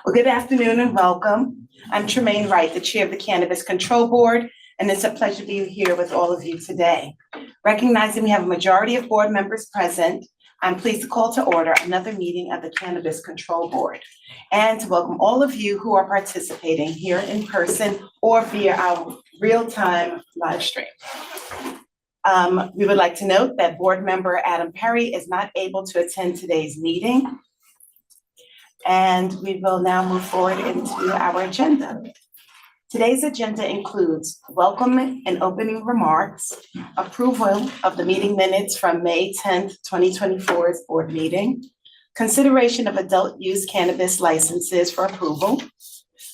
Well, good afternoon and welcome. I'm Tremaine Wright, the Chair of the Cannabis Control Board, and it's a pleasure to be here with all of you today. Recognizing we have a majority of board members present, I'm pleased to call to order another meeting of the Cannabis Control Board and to welcome all of you who are participating here in person or via our real-time live stream. We would like to note that board member Adam Perry is not able to attend today's meeting. And we will now move forward into our agenda. Today's agenda includes welcome and opening remarks, approval of the meeting minutes from May 10th, 2024's board meeting, consideration of adult use cannabis licenses for approval,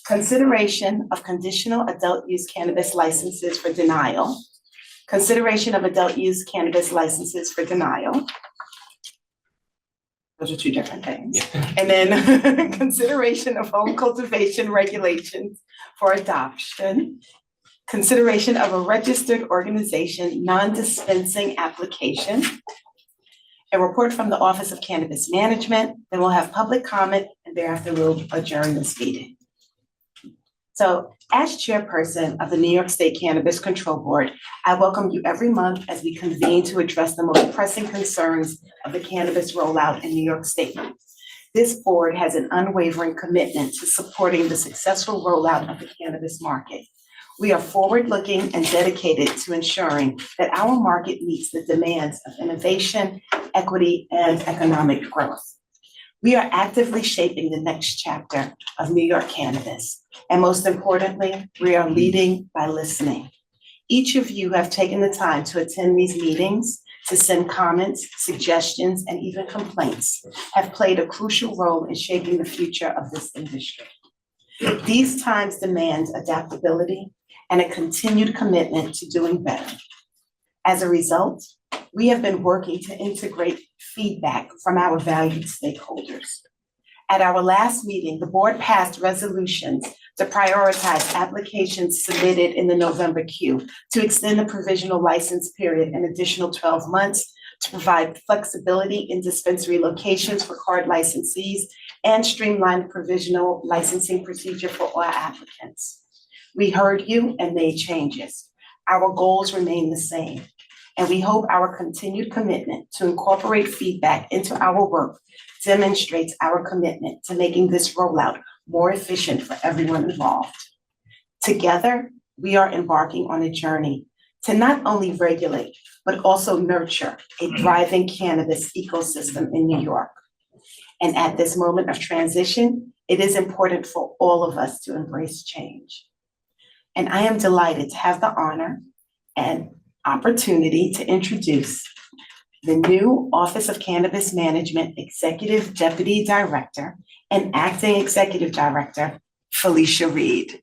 consideration of conditional adult use cannabis licenses for denial, consideration of adult use cannabis licenses for denial. Those are two different things. And then consideration of home cultivation regulations for adoption, consideration of a registered organization non-dispensing application, a report from the Office of Cannabis Management, then we'll have public comment, and thereafter we'll adjourn this meeting. So as chairperson of the New York State Cannabis Control Board, I welcome you every month as we convene to address the most pressing concerns of the cannabis rollout in New York State. This board has an unwavering commitment to supporting the successful rollout of the cannabis market. We are forward-looking and dedicated to ensuring that our market meets the demands of innovation, equity, and economic growth. We are actively shaping the next chapter of New York cannabis. And most importantly, we are leading by listening. Each of you have taken the time to attend these meetings, to send comments, suggestions, and even complaints, have played a crucial role in shaping the future of this industry. These times demand adaptability and a continued commitment to doing better. As a result, we have been working to integrate feedback from our valued stakeholders. At our last meeting, the board passed resolutions to prioritize applications submitted in the November queue to extend the provisional license period an additional 12 months, to provide flexibility in dispensary locations for card licensees, and streamline the provisional licensing procedure for all applicants. We heard you and made changes. Our goals remain the same. And we hope our continued commitment to incorporate feedback into our work demonstrates our commitment to making this rollout more efficient for everyone involved. Together, we are embarking on a journey to not only regulate, but also nurture a thriving cannabis ecosystem in New York. And at this moment of transition, it is important for all of us to embrace change. And I am delighted to have the honor and opportunity to introduce the new Office of Cannabis Management Executive Deputy Director and Acting Executive Director, Felicia Reed.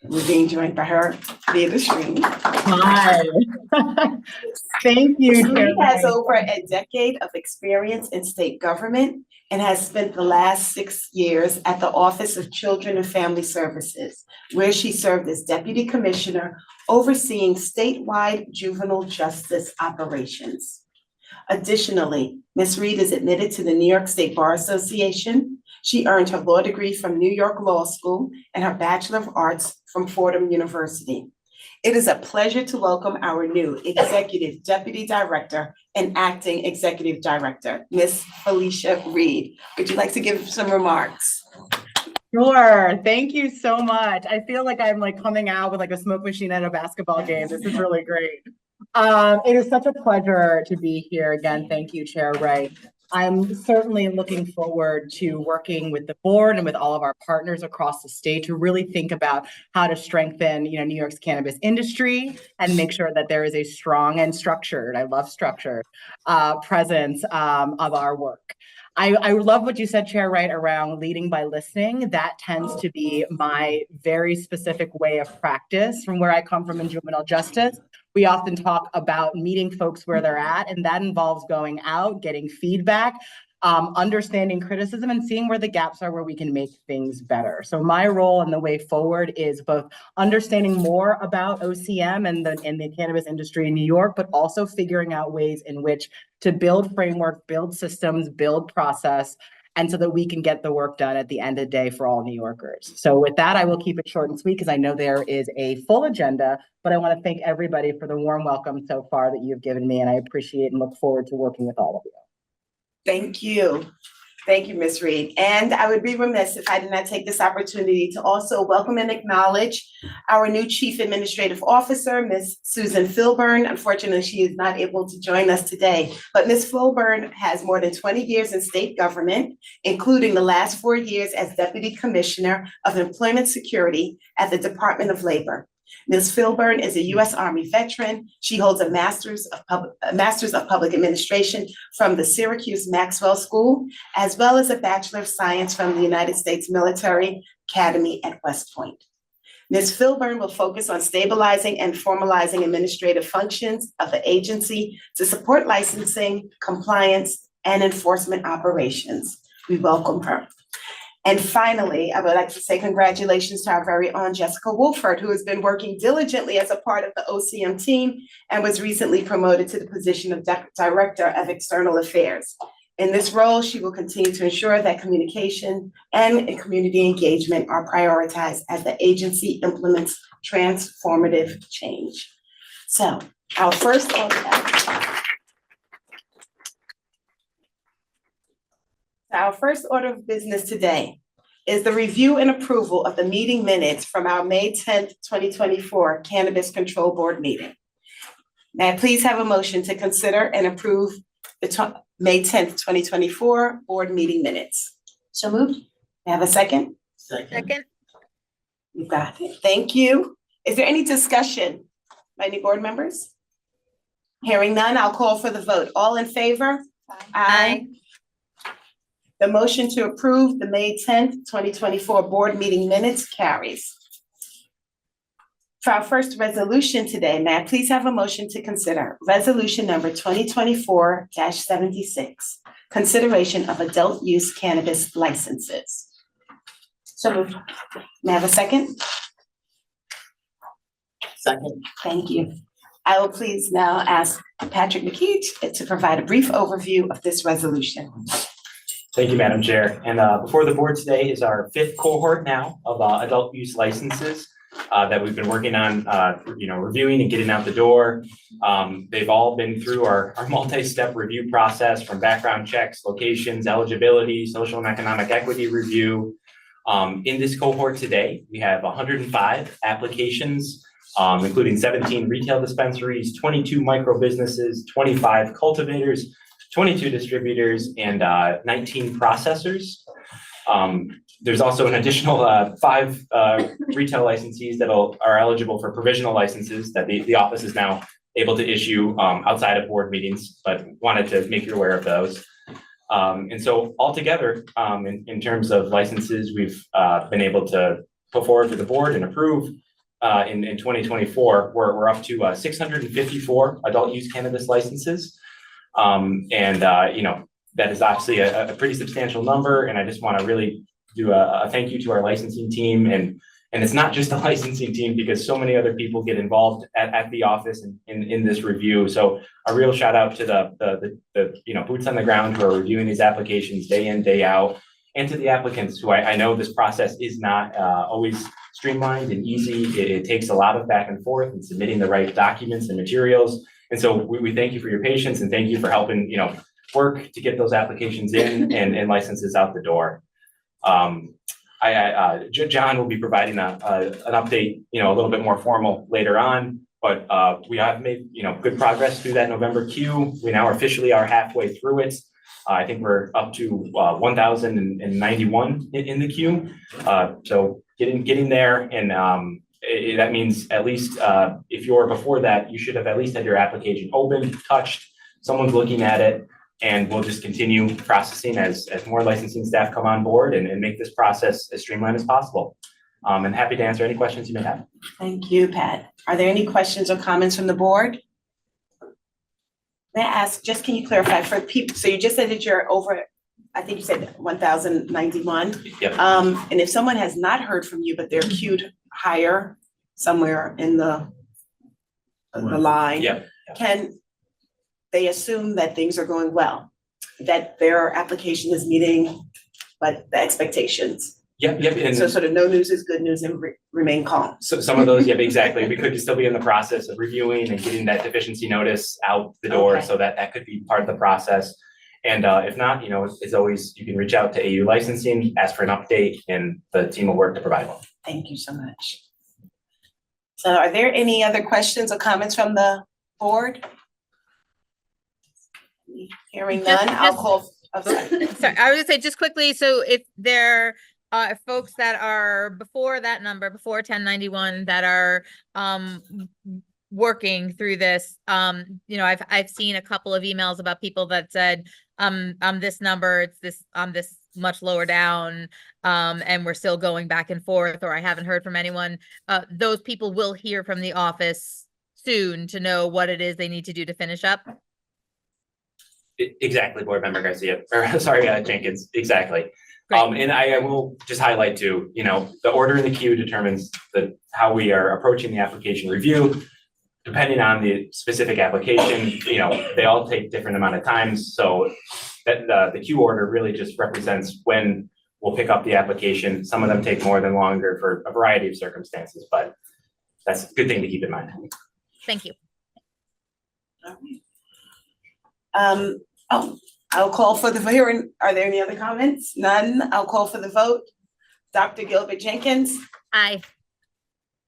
We're being joined by her via the stream. Hi. Thank you. She has over a decade of experience in state government and has spent the last 6 years at the Office of Children and Family Services, where she served as Deputy Commissioner overseeing statewide juvenile justice operations. Additionally, Ms. Reed is admitted to the New York State Bar Association. She earned her law degree from New York Law School and her Bachelor of Arts from Fordham University. It is a pleasure to welcome our new Executive Deputy Director and Acting Executive Director, Ms. Felicia Reed. Would you like to give some remarks? Sure. Thank you so much. I feel like I'm coming out with a smoke machine at a basketball game. This is really great. It is such a pleasure to be here again. Thank you, Chair Wright. I'm certainly looking forward to working with the board and with all of our partners across the state to really think about how to strengthen, New York's cannabis industry and make sure that there is a strong and structured, I love structure, presence of our work. I love what you said, Chair Wright, around leading by listening. That tends to be my very specific way of practice from where I come from in juvenile justice. We often talk about meeting folks where they're at, and that involves going out, getting feedback, understanding criticism, and seeing where the gaps are where we can make things better. So my role and the way forward is both understanding more about OCM and the cannabis industry in New York, but also figuring out ways in which to build framework, build systems, build process, and so that we can get the work done at the end of the day for all New Yorkers. So with that, I will keep it short and sweet because I know there is a full agenda, but I want to thank everybody for the warm welcome so far that you've given me, and I appreciate and look forward to working with all of you. Thank you. Thank you, Ms. Reed. And I would be remiss if I did not take this opportunity to also welcome and acknowledge our new Chief Administrative Officer, Ms. Susan Filburn. Unfortunately, she is not able to join us today, but Ms. Filburn has more than 20 years in state government, including the last 4 years as Deputy Commissioner of Employment Security at the Department of Labor. Ms. Filburn is a U.S. Army veteran. She holds a Master's of Public Administration from the Syracuse Maxwell School, as well as a Bachelor of Science from the United States Military Academy at West Point. Ms. Filburn will focus on stabilizing and formalizing administrative functions of the agency to support licensing, compliance, and enforcement operations. We welcome her. And finally, I would like to say congratulations to our very own Jessica Wolford, who has been working diligently as a part of the OCM team and was recently promoted to the position of Director of External Affairs. In this role, she will continue to ensure that communication and community engagement are prioritized as the agency implements transformative change. So our first order of business today is the review and approval of the meeting minutes from our May 10th, 2024 Cannabis Control Board meeting. May I please have a motion to consider and approve the May 10th, 2024 board meeting minutes? So moved. May I have a second? Second. You got it. Thank you. Is there any discussion by any board members? Hearing none, I'll call for the vote. All in favor? Aye. The motion to approve the May 10th, 2024 board meeting minutes carries. For our first resolution today, may I please have a motion to consider resolution number 2024-76, consideration of adult use cannabis licenses. So moved. May I have a second? Second. Thank you. I will please now ask Patrick McKee to provide a brief overview of this resolution. Thank you, Madam Chair. And before the board today is our 5th cohort now of adult use licenses that we've been working on, reviewing and getting out the door. They've all been through our multi-step review process from background checks, locations, eligibility, social and economic equity review. In this cohort today, we have 105 applications, including 17 retail dispensaries, 22 micro businesses, 25 cultivators, 22 distributors, and 19 processors. There's also an additional 5 retail licensees that are eligible for provisional licenses that the office is now able to issue outside of board meetings, but wanted to make you aware of those. And so altogether, in terms of licenses, we've been able to put forward to the board and approve in 2024, we're up to 654 adult use cannabis licenses. That is obviously a pretty substantial number, and I just want to really do a thank you to our licensing team, and it's not just the licensing team because so many other people get involved at the office in this review. So a real shout out to the boots on the ground who are reviewing these applications day in, day out, and to the applicants who I know this process is not always streamlined and easy. It takes a lot of back and forth and submitting the right documents and materials. And so we thank you for your patience and thank you for helping, work to get those applications in and licenses out the door. John will be providing an update, a little bit more formal later on, but we have made, good progress through that November queue. We now officially are halfway through it. I think we're up to 1,091 in the queue. So getting there, and that means at least if you're before that, you should have at least had your application open, touched, someone's looking at it, and we'll just continue processing as more licensing staff come on board and make this process as streamlined as possible. And happy to answer any questions you may have. Thank you, Pat. Are there any questions or comments from the board? May I ask, just can you clarify for people, so you just said that you're over, I think you said 1,091. Yep. And if someone has not heard from you, but they're queued higher somewhere in the line, Yep. can they assume that things are going well, that their application is meeting but the expectations. Yep, and So sort of no news is good news and remain calm. so some of those, yep, exactly. We could still be in the process of reviewing and getting that deficiency notice out the door, Okay. so that could be part of the process. And if not, as always, you can reach out to AU licensing, ask for an update, and the team will work to provide one. Thank you so much. So are there any other questions or comments from the board? Hearing none, I'll call. Oh, sorry. Sorry, I was gonna say just quickly, so if there if folks that are before that number, before 1091 that are working through this, I've seen a couple of emails about people that said, this number, it's this, this much lower down, and we're still going back and forth, or I haven't heard from anyone. Those people will hear from the office soon to know what it is they need to do to finish up. Exactly, Board Member Garcia, or sorry, Jenkins, exactly. Great. And I will just highlight too, the order in the queue determines how we are approaching the application review. Depending on the specific application, they all take different amount of times. So that the queue order really just represents when we'll pick up the application. Some of them take more than longer for a variety of circumstances, but that's a good thing to keep in mind. Thank you. I'll call for the hearing. Are there any other comments? None. I'll call for the vote. Dr. Gilbert Jenkins, Aye.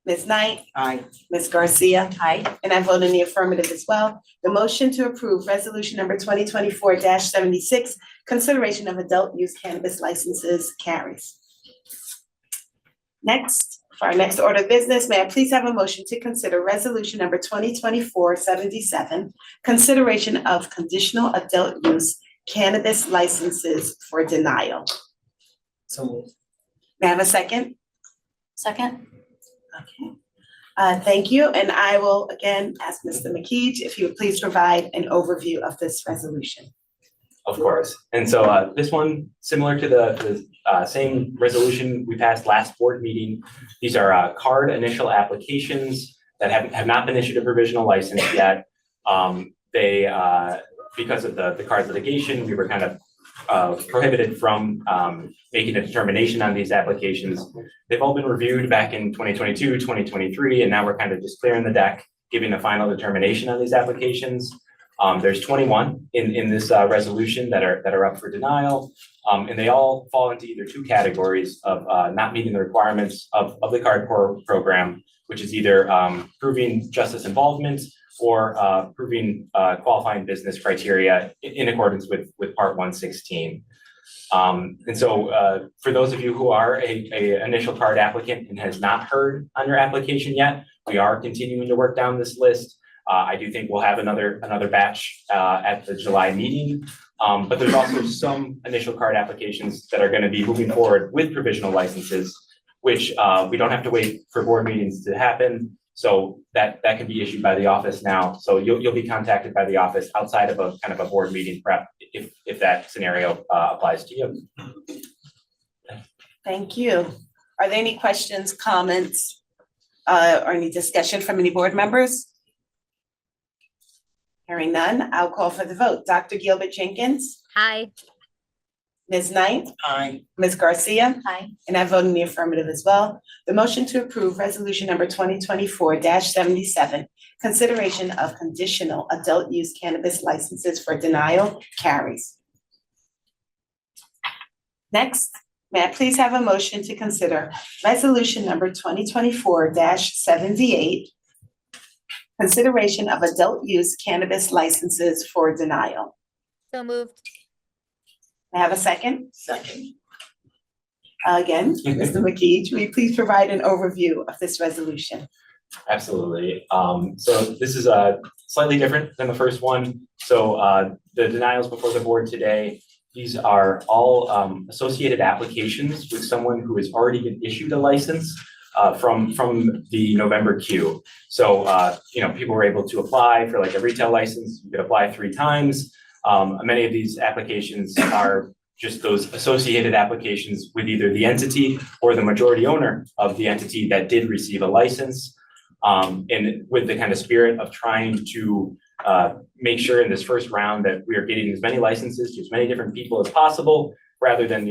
Ms. Knight. Aye. Ms. Garcia. Aye. And I vote in the affirmative as well. The motion to approve resolution number 2024-76, consideration of adult use cannabis licenses carries. Next, for our next order of business, may I please have a motion to consider resolution number 2024-77, consideration of conditional adult use cannabis licenses for denial. So May I have a second? Second. Okay. Thank you, and I will again ask Mr. McKeej if you would please provide an overview of this resolution. Of course. And so this one, similar to the same resolution we passed last board meeting. These are card initial applications that have not been issued a provisional license yet. Because of the card litigation, we were kind of prohibited from making a determination on these applications. They've all been reviewed back in 2022, 2023, and now we're kind of just clearing the deck, giving a final determination on these applications. There's 21 in this resolution that are up for denial, and they all fall into either two categories of not meeting the requirements of the card program, which is either proving justice involvement or proving qualifying business criteria in accordance with Part 116. And so for those of you who are a initial card applicant and has not heard on your application yet, we are continuing to work down this list. I do think we'll have another batch at the July meeting, but there's also some initial card applications that are going to be moving forward with provisional licenses, which we don't have to wait for board meetings to happen. So that can be issued by the office now. So you'll be contacted by the office outside of a kind of a board meeting prep if that scenario applies to you. Thank you. Are there any questions, comments, or any discussion from any board members? Hearing none, I'll call for the vote. Dr. Gilbert Jenkins, Aye. Ms. Knight, aye. Ms. Garcia, Aye. and I vote in the affirmative as well. The motion to approve resolution number 2024-77, consideration of conditional adult use cannabis licenses for denial carries. Next, may I please have a motion to consider resolution number 2024-78, consideration of adult use cannabis licenses for denial. So moved. May I have a second? Second. Again, Mr. McKeej, will you please provide an overview of this resolution? Absolutely. So this is slightly different than the first one. So the denials before the board today, these are all associated applications with someone who has already been issued a license from the November queue. So people were able to apply for like a retail license. You could apply 3 times. Many of these applications are just those associated applications with either the entity or the majority owner of the entity that did receive a license. And with the kind of spirit of trying to make sure in this first round that we are getting as many licenses to as many different people as possible, rather than,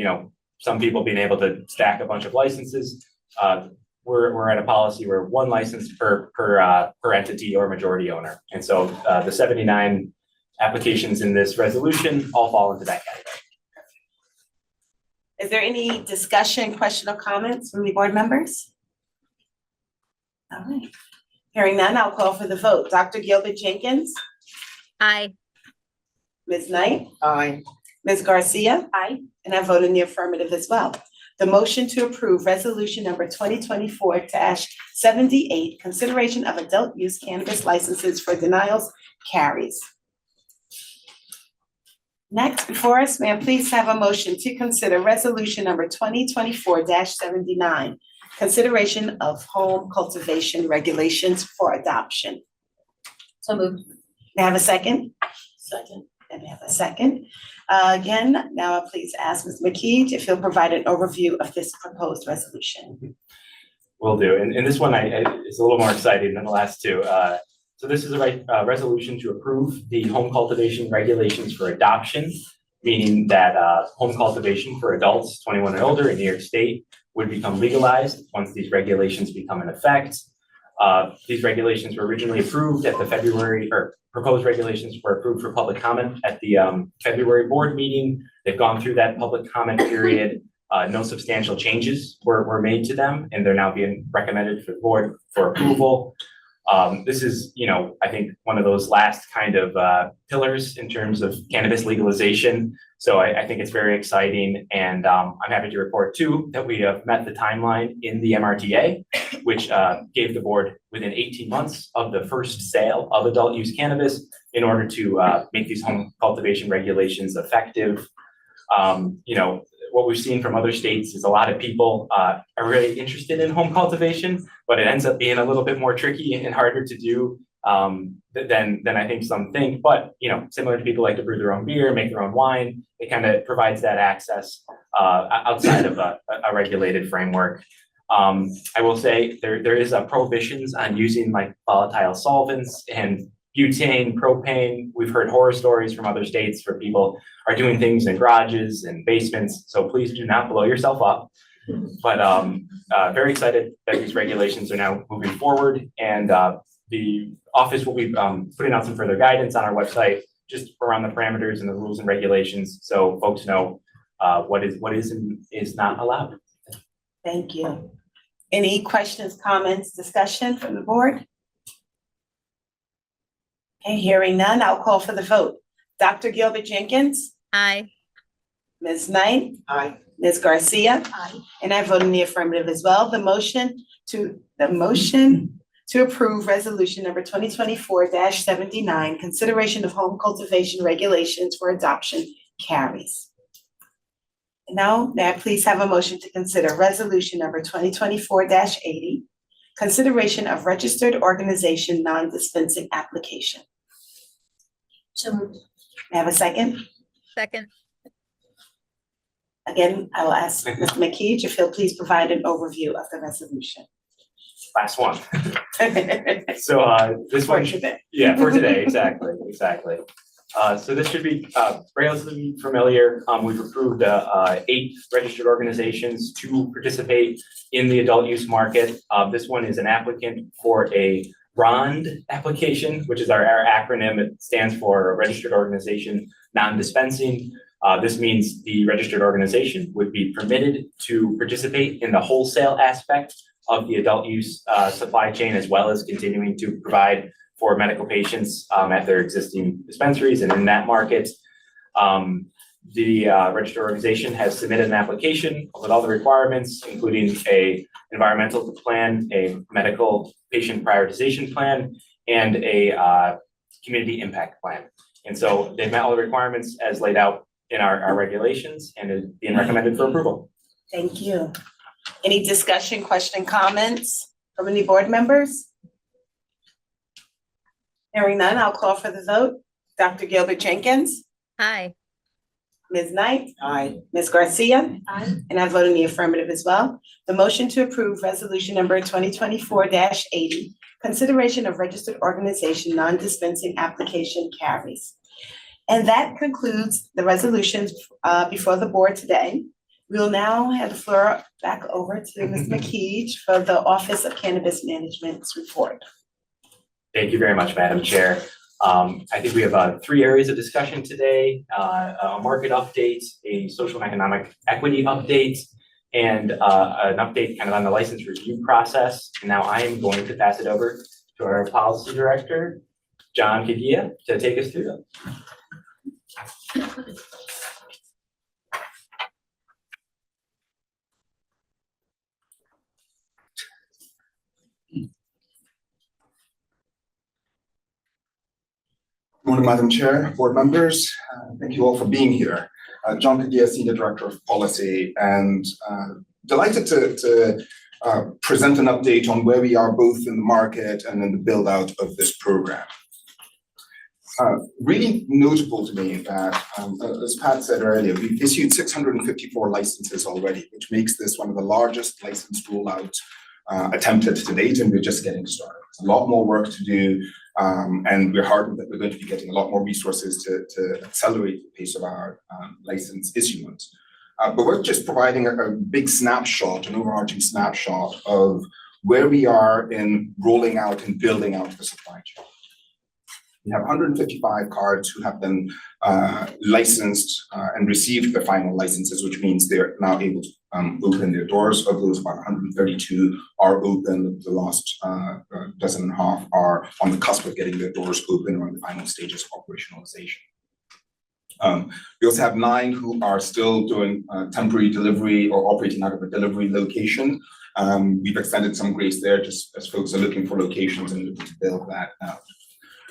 some people being able to stack a bunch of licenses. We're at a policy where one license per entity or majority owner. And so the 79 applications in this resolution all fall into that category. Is there any discussion, question, or comments from the board members? All right. Hearing none, I'll call for the vote. Dr. Gilbert Jenkins, Aye. Ms. Knight, Aye. Ms. Garcia. Aye. And I vote in the affirmative as well. The motion to approve resolution number 2024-78, consideration of adult use cannabis licenses for denials, carries. Next, before us, may I please have a motion to consider resolution number 2024-79, consideration of home cultivation regulations for adoption. So moved. May I have a second? Second. And we have a second. Again, now I please ask Ms. McKee if he'll provide an overview of this proposed resolution. Will do. And this one is a little more exciting than the last two. So this is a resolution to approve the home cultivation regulations for adoption, meaning that home cultivation for adults 21 and older in New York State would become legalized once these regulations become in effect. These regulations were originally approved at the proposed regulations were approved for public comment at the February board meeting. They've gone through that public comment period. No substantial changes were made to them, and they're now being recommended for the board for approval. This is, I think one of those last kind of pillars in terms of cannabis legalization. So I think it's very exciting, and I'm happy to report too that we have met the timeline in the MRTA, which gave the board within 18 months of the first sale of adult use cannabis in order to make these home cultivation regulations effective. What we've seen from other states is a lot of people are really interested in home cultivation, but it ends up being a little bit more tricky and harder to do than I think some think. But similar to people like to brew their own beer, make their own wine, it kind of provides that access outside of a regulated framework. I will say there is prohibitions on using like volatile solvents and butane, propane. We've heard horror stories from other states where people are doing things in garages and basements. So please do not blow yourself up. But very excited that these regulations are now moving forward, and the office will be putting out some further guidance on our website just around the parameters and the rules and regulations, so folks know what is and is not allowed. Thank you. Any questions, comments, discussion from the board? Okay, hearing none, I'll call for the vote. Dr. Gilbert Jenkins, Aye. Ms. Knight, Aye. Ms. Garcia, Aye. and I vote in the affirmative as well. The motion to approve resolution number 2024-79, consideration of home cultivation regulations for adoption, carries. And now, may I please have a motion to consider resolution number 2024-80, consideration of registered organization non-dispensing application. So moved. May I have a second? Second. Again, I will ask Ms. McKee if he'll please provide an overview of the resolution. Last one. So this For one, today. yeah, for today, exactly. So this should be relatively familiar. We've approved 8 registered organizations to participate in the adult use market. This one is an applicant for a ROND application, which is our acronym. It stands for Registered Organization Non-Dispensing. This means the registered organization would be permitted to participate in the wholesale aspect of the adult use supply chain, as well as continuing to provide for medical patients at their existing dispensaries and in that market. The registered organization has submitted an application with all the requirements, including a environmental plan, a medical patient prioritization plan, and a community impact plan. And so they've met all the requirements as laid out in our regulations and is being recommended for approval. Thank you. Any discussion, question, comments from any board members? Hearing none, I'll call for the vote. Dr. Gilbert Jenkins, Aye. Ms. Knight, Aye. Ms. Garcia, Aye. and I vote in the affirmative as well. The motion to approve resolution number 2024-80, consideration of registered organization non-dispensing application, carries. And that concludes the resolutions before the board today. We'll now hand the floor back over to Ms. McKeej for the Office of Cannabis Management's report. Thank you very much, Madam Chair. I think we have 3 areas of discussion today, a market update, a social and economic equity update, and an update kind of on the license review process. And now I am going to pass it over to our policy director, John Kagia, to take us through them. Good morning, Madam Chair, board members. Thank you all for being here. John Kagia, Senior Director of Policy, and delighted to present an update on where we are both in the market and in the build out of this program. Really notable to me that, as Pat said earlier, we've issued 654 licenses already, which makes this one of the largest license rollouts attempted to date, and we're just getting started. A lot more work to do, and we're heartened that we're going to be getting a lot more resources to accelerate the pace of our license issuance. But we're just providing a big snapshot, an overarching snapshot of where we are in rolling out and building out the supply chain. We have 155 cards who have been licensed and received their final licenses, which means they're now able to open their doors. Of those, about 132 are open. The last dozen and a half are on the cusp of getting their doors open or in the final stages of operationalization. We also have 9 who are still doing temporary delivery or operating out of a delivery location. We've extended some grace there just as folks are looking for locations and looking to build that out.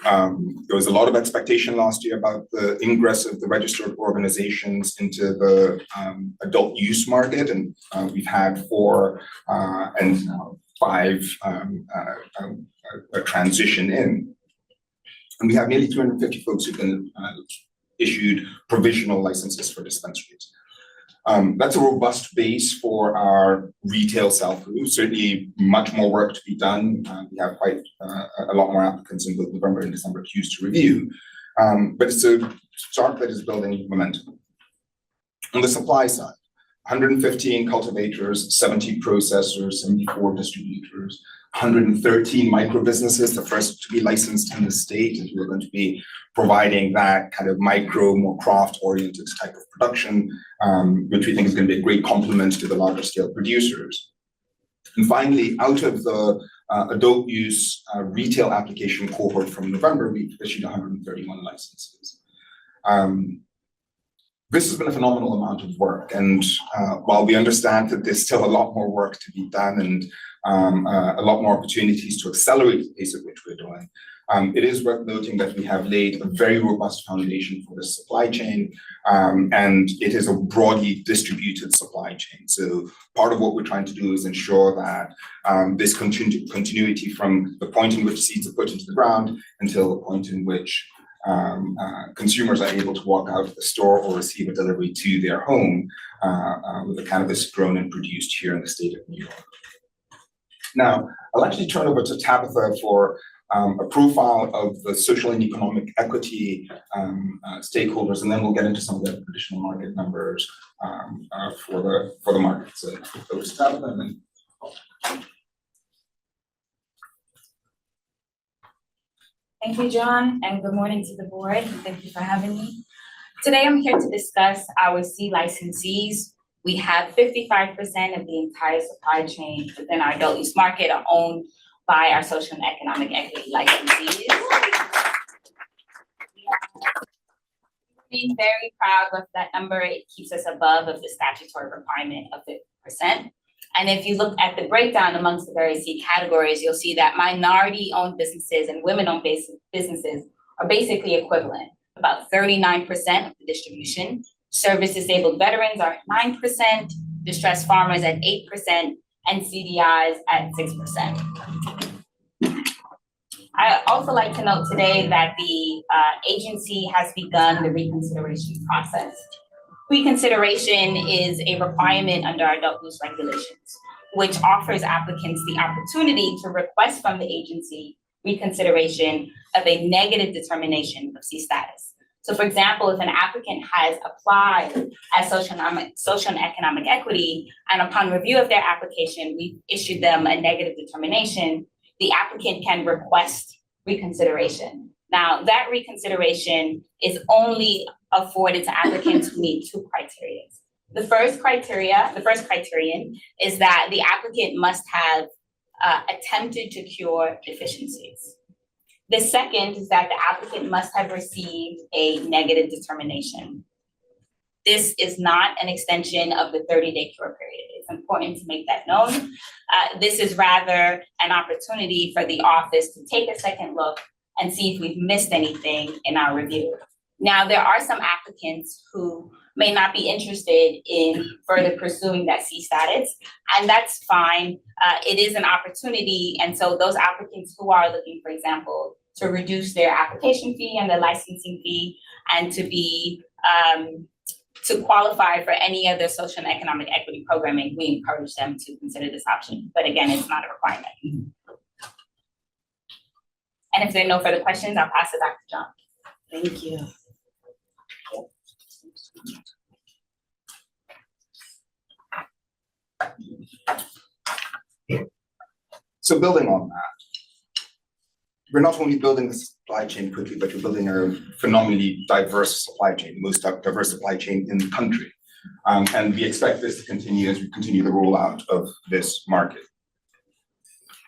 There was a lot of expectation last year about the ingress of the registered organizations into the adult use market, and we've had 4 and 5 a transition in. And we have nearly 250 folks who've been issued provisional licenses for dispensaries. That's a robust base for our retail sell-through. Certainly much more work to be done. We have quite a lot more applicants in both November and December queues to review. But it's a start that is building momentum. On the supply side, 115 cultivators, 70 processors, 74 distributors, 113 micro businesses, the first to be licensed in the state, and we're going to be providing that kind of micro, more craft-oriented type of production, which we think is going to be a great complement to the larger scale producers. And finally, out of the adult use retail application cohort from November, we've issued 131 licenses. This has been a phenomenal amount of work, and while we understand that there's still a lot more work to be done and a lot more opportunities to accelerate the pace at which we're doing, it is worth noting that we have laid a very robust foundation for this supply chain, and it is a broadly distributed supply chain. So part of what we're trying to do is ensure that this continuity from the point in which seeds are put into the ground until the point in which consumers are able to walk out of the store or receive a delivery to their home with the cannabis grown and produced here in the state of New York. Now, I'll actually turn over to Tabitha for a profile of the social and economic equity stakeholders, and then we'll get into some of the additional market numbers for the market. So over to Tabitha, and then. Thank you, John, and good morning to the board. Thank you for having me. Today, I'm here to discuss our C licensees. We have 55% of the entire supply chain within our adult use market are owned by our social and economic equity licensees. We are being very proud of that number. It keeps us above of the statutory requirement of 50%. And if you look at the breakdown amongst the various C categories, you'll see that minority-owned businesses and women-owned businesses are basically equivalent, about 39% of the distribution. Service-disabled veterans are at 9%, distressed farmers at 8%, and CDIs at 6%. I also like to note today that the agency has begun the reconsideration process. Reconsideration is a requirement under our adult use regulations, which offers applicants the opportunity to request from the agency reconsideration of a negative determination of C status. So for example, if an applicant has applied as social and economic equity, and upon review of their application, we issued them a negative determination, the applicant can request reconsideration. Now, that reconsideration is only afforded to applicants who meet two criteria. The first criterion is that the applicant must have attempted to cure deficiencies. The second is that the applicant must have received a negative determination. This is not an extension of the 30-day cure period. It's important to make that known. This is rather an opportunity for the office to take a second look and see if we've missed anything in our review. Now, there are some applicants who may not be interested in further pursuing that C status, and that's fine. It is an opportunity, and so those applicants who are looking, for example, to reduce their application fee and their licensing fee, and to be to qualify for any other social and economic equity programming, we encourage them to consider this option. But again, it's not a requirement. And if there are no further questions, I'll pass it back to John. Thank you. So building on that, we're not only building the supply chain quickly, but we're building a phenomenally diverse supply chain, the most diverse supply chain in the country. And we expect this to continue as we continue the rollout of this market.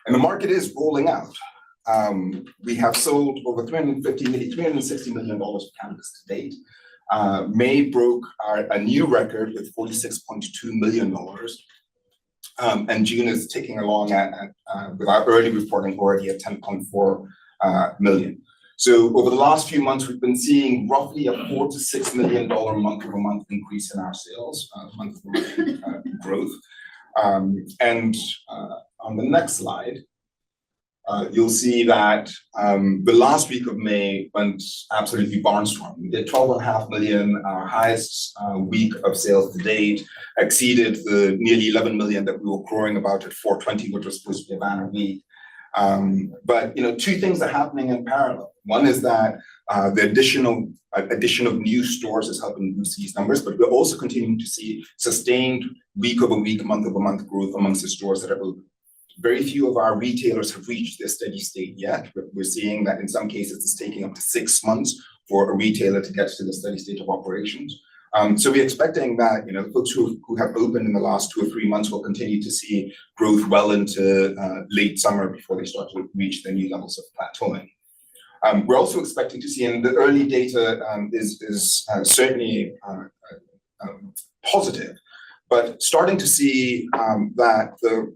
And the market is rolling out. We have sold over $360 million of cannabis to date. May broke a new record with $46.2 million. And June is ticking along with our early reporting already at 10.4 million. So over the last few months, we've been seeing roughly a $4 to $6 million month-over-month increase in our sales, month-over-month growth. And on the next slide, you'll see that the last week of May went absolutely barnstorming. We did 12.5 million, our highest week of sales to date, exceeded the nearly 11 million that we were crowing about at 420, which was supposed to be a banner week. But two things are happening in parallel. One is that the addition of new stores is helping boost these numbers, but we're also continuing to see sustained week-over-week, month-over-month growth amongst the stores that are open. Very few of our retailers have reached their steady state yet, but we're seeing that in some cases it's taking up to 6 months for a retailer to get to the steady state of operations. So we're expecting that folks who have opened in the last 2 or 3 months will continue to see growth well into late summer before they start to reach their new levels of plateauing. We're also expecting to see, and the early data is certainly positive, but starting to see that the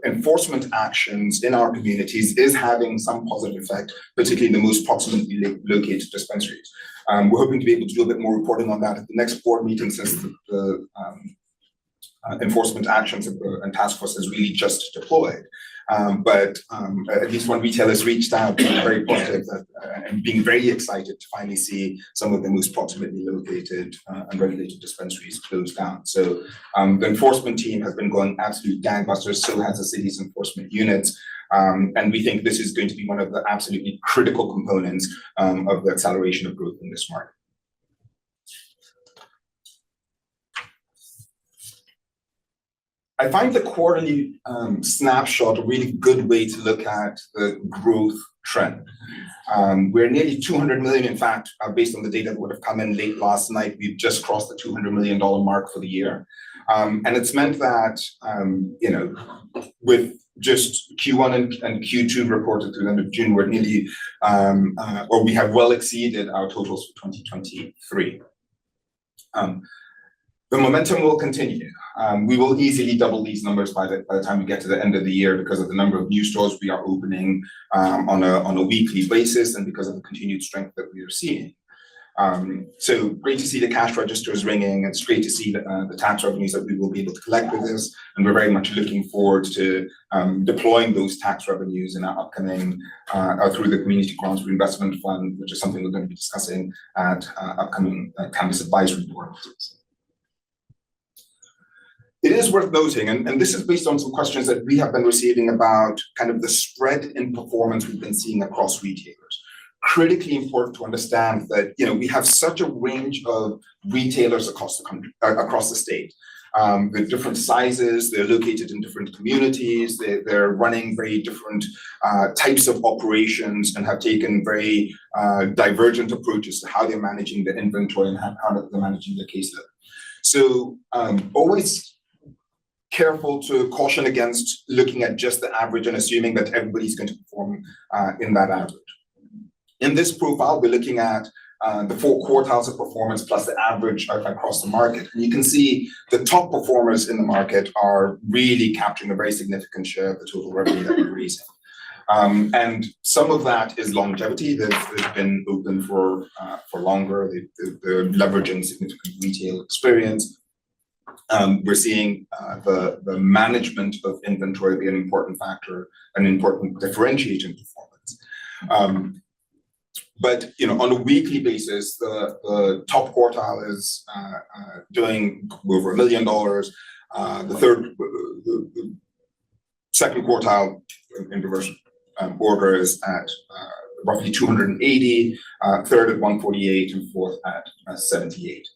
enforcement actions in our communities is having some positive effect, particularly in the most proximately located dispensaries. We're hoping to be able to do a bit more reporting on that at the next board meeting, since the enforcement actions and task force is really just deployed. But at least one retailer has reached out, very positive, and being very excited to finally see some of the most proximately located and regulated dispensaries closed down. So the enforcement team has been going absolute gangbusters, so has the city's enforcement units. And we think this is going to be one of the absolutely critical components of the acceleration of growth in this market. I find the quarterly snapshot a really good way to look at the growth trend. We're nearly 200 million, in fact, based on the data that would have come in late last night, we've just crossed the $200 million mark for the year. And it's meant that, with just Q1 and Q2 reported through the end of June, we're nearly, or we have well exceeded our totals for 2023. The momentum will continue. We will easily double these numbers by the time we get to the end of the year, because of the number of new stores we are opening on a weekly basis, and because of the continued strength that we are seeing. So great to see the cash registers ringing. It's great to see the tax revenues that we will be able to collect with this, and we're very much looking forward to deploying those tax revenues in our upcoming through the Community Grants Reinvestment Fund, which is something we're going to be discussing at upcoming Cannabis Advisory Board. It is worth noting, and this is based on some questions that we have been receiving about kind of the spread in performance we've been seeing across retailers. critically important to understand that, we have such a range of retailers across the country, across the state. With different sizes, they're located in different communities, they're running very different types of operations and have taken very divergent approaches to how they're managing the inventory and how they're managing the caseload. So always careful to caution against looking at just the average and assuming that everybody's going to perform in that average. In this profile, we're looking at the 4 quartiles of performance plus the average across the market. And you can see the top performers in the market are really capturing a very significant share of the total revenue that we're raising. And some of that is longevity. They've been open for longer. They're leveraging significant retail experience. We're seeing the management of inventory be an important factor, an important differentiating performance. But on a weekly basis, the top quartile is doing over $1 million. The second quartile in reverse order is at roughly 280, third at 148, and fourth at 78.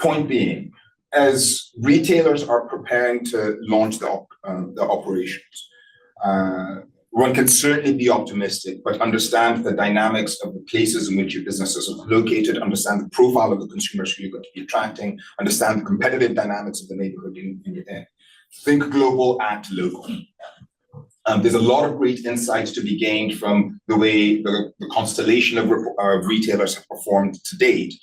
Point being, as retailers are preparing to launch the operations, one can certainly be optimistic, but understand the dynamics of the places in which your businesses are located, understand the profile of the consumers who you're going to be attracting, understand the competitive dynamics of the neighborhood you're in. Think global, act local. There's a lot of great insights to be gained from the way the constellation of retailers have performed to date.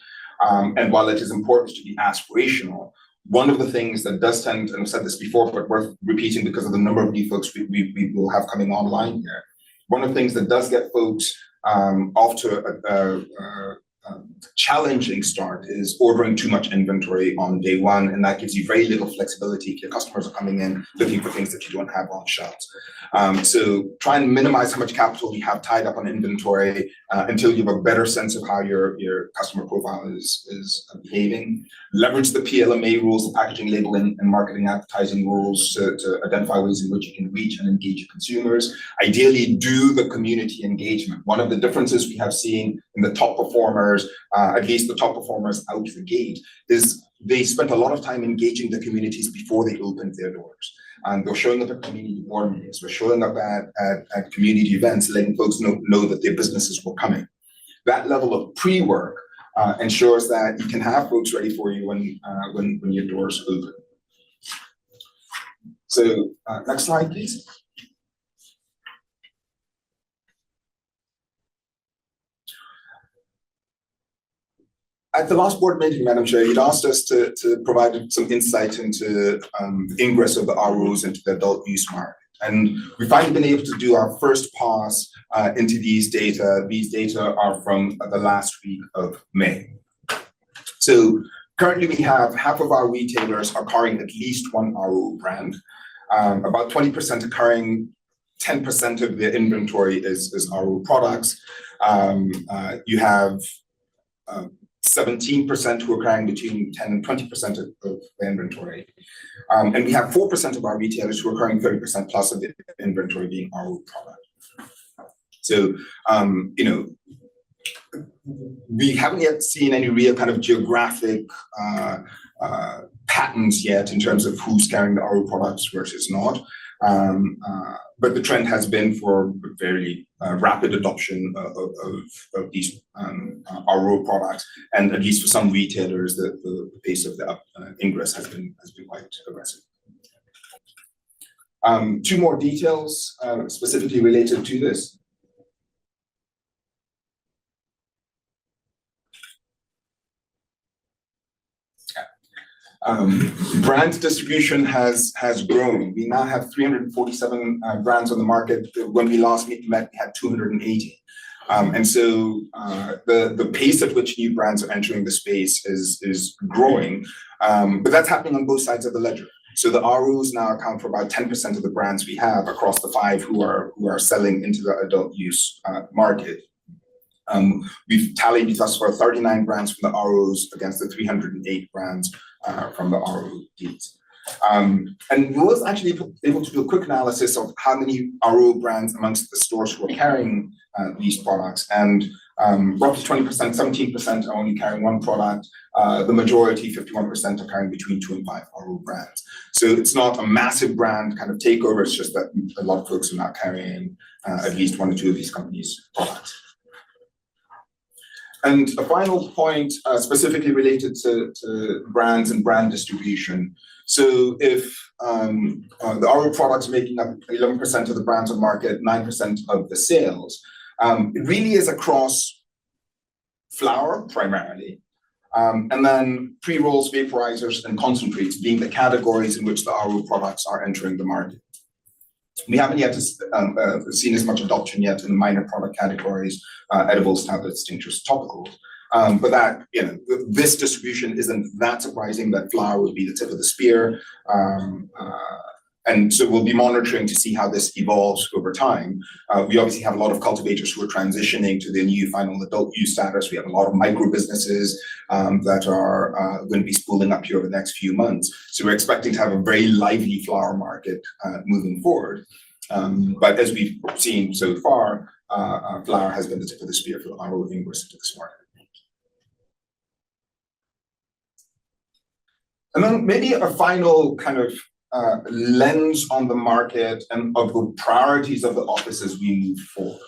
And while it is important to be aspirational, one of the things that does tend, and I've said this before, but worth repeating because of the number of new folks we will have coming online here, one of the things that does get folks off to a challenging start is ordering too much inventory on day one, and that gives you very little flexibility if your customers are coming in looking for things that you don't have on shelves. So try and minimize how much capital you have tied up on inventory until you have a better sense of how your customer profile is behaving. Leverage the PLMA rules, the packaging, labeling, and marketing advertising rules to identify ways in which you can reach and engage your consumers. Ideally, do the community engagement. One of the differences we have seen in the top performers, at least the top performers out the gate, is they spent a lot of time engaging the communities before they opened their doors. And they're showing up at community board meetings, we're showing up at community events, letting folks know that their businesses were coming. That level of pre-work ensures that you can have folks ready for you when your doors open. So next slide, please. At the last board meeting, Madam Chair, you'd asked us to provide some insight into the ingress of the ROs into the adult use market. And we've finally been able to do our first pass into these data. These data are from the last week of May. So currently we have half of our retailers are carrying at least one RO brand. About 20% are carrying 10% of their inventory is RO products. You have 17% who are carrying between 10 and 20% of the inventory. And we have 4% of our retailers who are carrying 30% plus of the inventory being RO product. So, we haven't yet seen any real kind of geographic patterns yet in terms of who's carrying the RO products versus not. But the trend has been for very rapid adoption of these RO products, and at least for some retailers, the pace of the ingress has been quite aggressive. Two more details specifically related to this. Brand distribution has grown. We now have 347 brands on the market. When we last met, we had 280. And so the pace at which new brands are entering the space is growing, but that's happening on both sides of the ledger. So the ROs now account for about 10% of the brands we have across the 5 who are selling into the adult use market. We've tallied thus far 39 brands from the ROs against the 308 brands from the RODs. And we was actually able to do a quick analysis of how many RO brands amongst the stores who are carrying these products. And roughly 20%, 17% are only carrying one product. The majority, 51%, are carrying between 2 and 5 RO brands. So it's not a massive brand kind of takeover, it's just that a lot of folks are now carrying at least 1 or 2 of these companies' products. And a final point specifically related to brands and brand distribution. So if the RO products making up 11% of the brands on market, 9% of the sales, it really is across flower primarily, and then pre-rolls, vaporizers, and concentrates being the categories in which the RO products are entering the market. We haven't yet seen as much adoption yet in the minor product categories, edibles, tablets, tinctures, topicals. But that, this distribution isn't that surprising that flower would be the tip of the spear. And so we'll be monitoring to see how this evolves over time. We obviously have a lot of cultivators who are transitioning to the new final adult use status. We have a lot of micro businesses that are going to be spooling up here over the next few months. So we're expecting to have a very lively flower market moving forward. But as we've seen so far, flower has been the tip of the spear for our ingress into this market. And then maybe a final kind of lens on the market and of the priorities of the office as we move forward.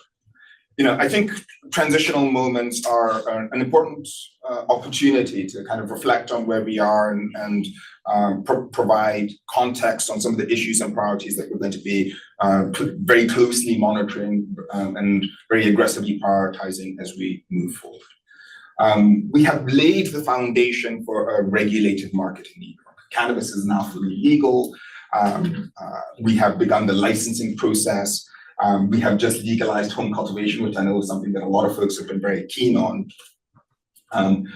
I think transitional moments are an important opportunity to kind of reflect on where we are and provide context on some of the issues and priorities that we're going to be very closely monitoring and very aggressively prioritizing as we move forward. We have laid the foundation for a regulated market in New York. Cannabis is now fully legal. We have begun the licensing process. We have just legalized home cultivation, which I know is something that a lot of folks have been very keen on. And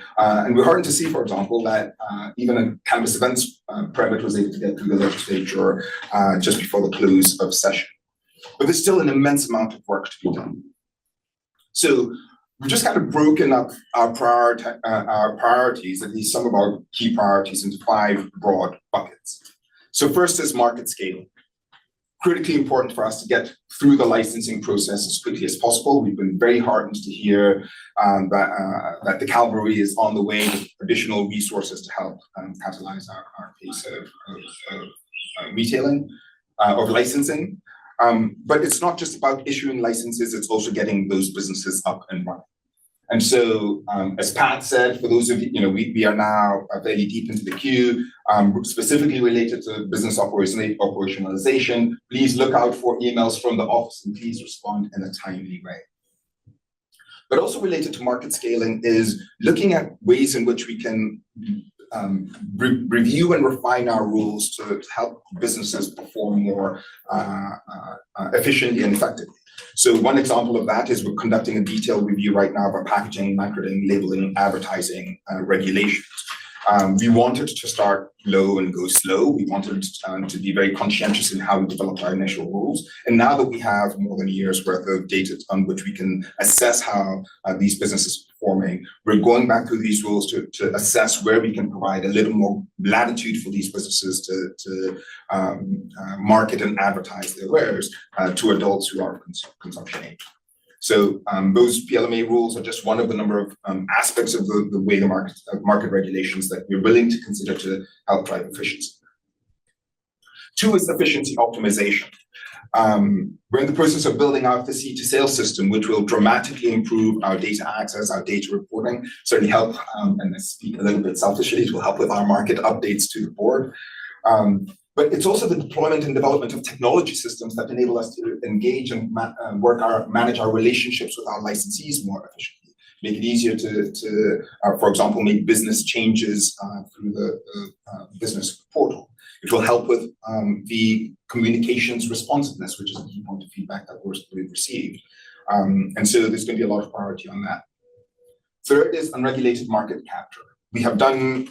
we're heartened to see, for example, that even a cannabis events permit was able to get through the legislature just before the close of session. But there's still an immense amount of work to be done. So we've just kind of broken up our priorities, at least some of our key priorities, into 5 broad buckets. So first is market scaling. Critically important for us to get through the licensing process as quickly as possible. We've been very heartened to hear that the cavalry is on the way with additional resources to help catalyze our pace of retailing or licensing. But it's not just about issuing licenses, it's also getting those businesses up and running. And so, as Pat said, for those of you, we are now fairly deep into the queue, specifically related to business operationalization. Please look out for emails from the office and please respond in a timely way. But also related to market scaling is looking at ways in which we can review and refine our rules to help businesses perform more efficiently and effectively. So one example of that is we're conducting a detailed review right now of our packaging, marketing, labeling, advertising regulations. We wanted to start low and go slow. We wanted to be very conscientious in how we developed our initial rules. And now that we have more than a year's worth of data on which we can assess how these businesses are performing, we're going back through these rules to assess where we can provide a little more latitude for these businesses to market and advertise their wares to adults who are of consumption age. So those PLMA rules are just one of the number of aspects of the way the market regulations that we're willing to consider to help drive efficiency. 2 is efficiency optimization. We're in the process of building out the seed to sales system, which will dramatically improve our data access, our data reporting, certainly help, and I speak a little bit selfishly, it will help with our market updates to the board. But it's also the deployment and development of technology systems that enable us to engage and manage our relationships with our licensees more efficiently. Make it easier to for example, make business changes through the business portal. It will help with the communications responsiveness, which is a key point of feedback that we've received. And so there's going to be a lot of priority on that. 3rd is unregulated market capture. We have done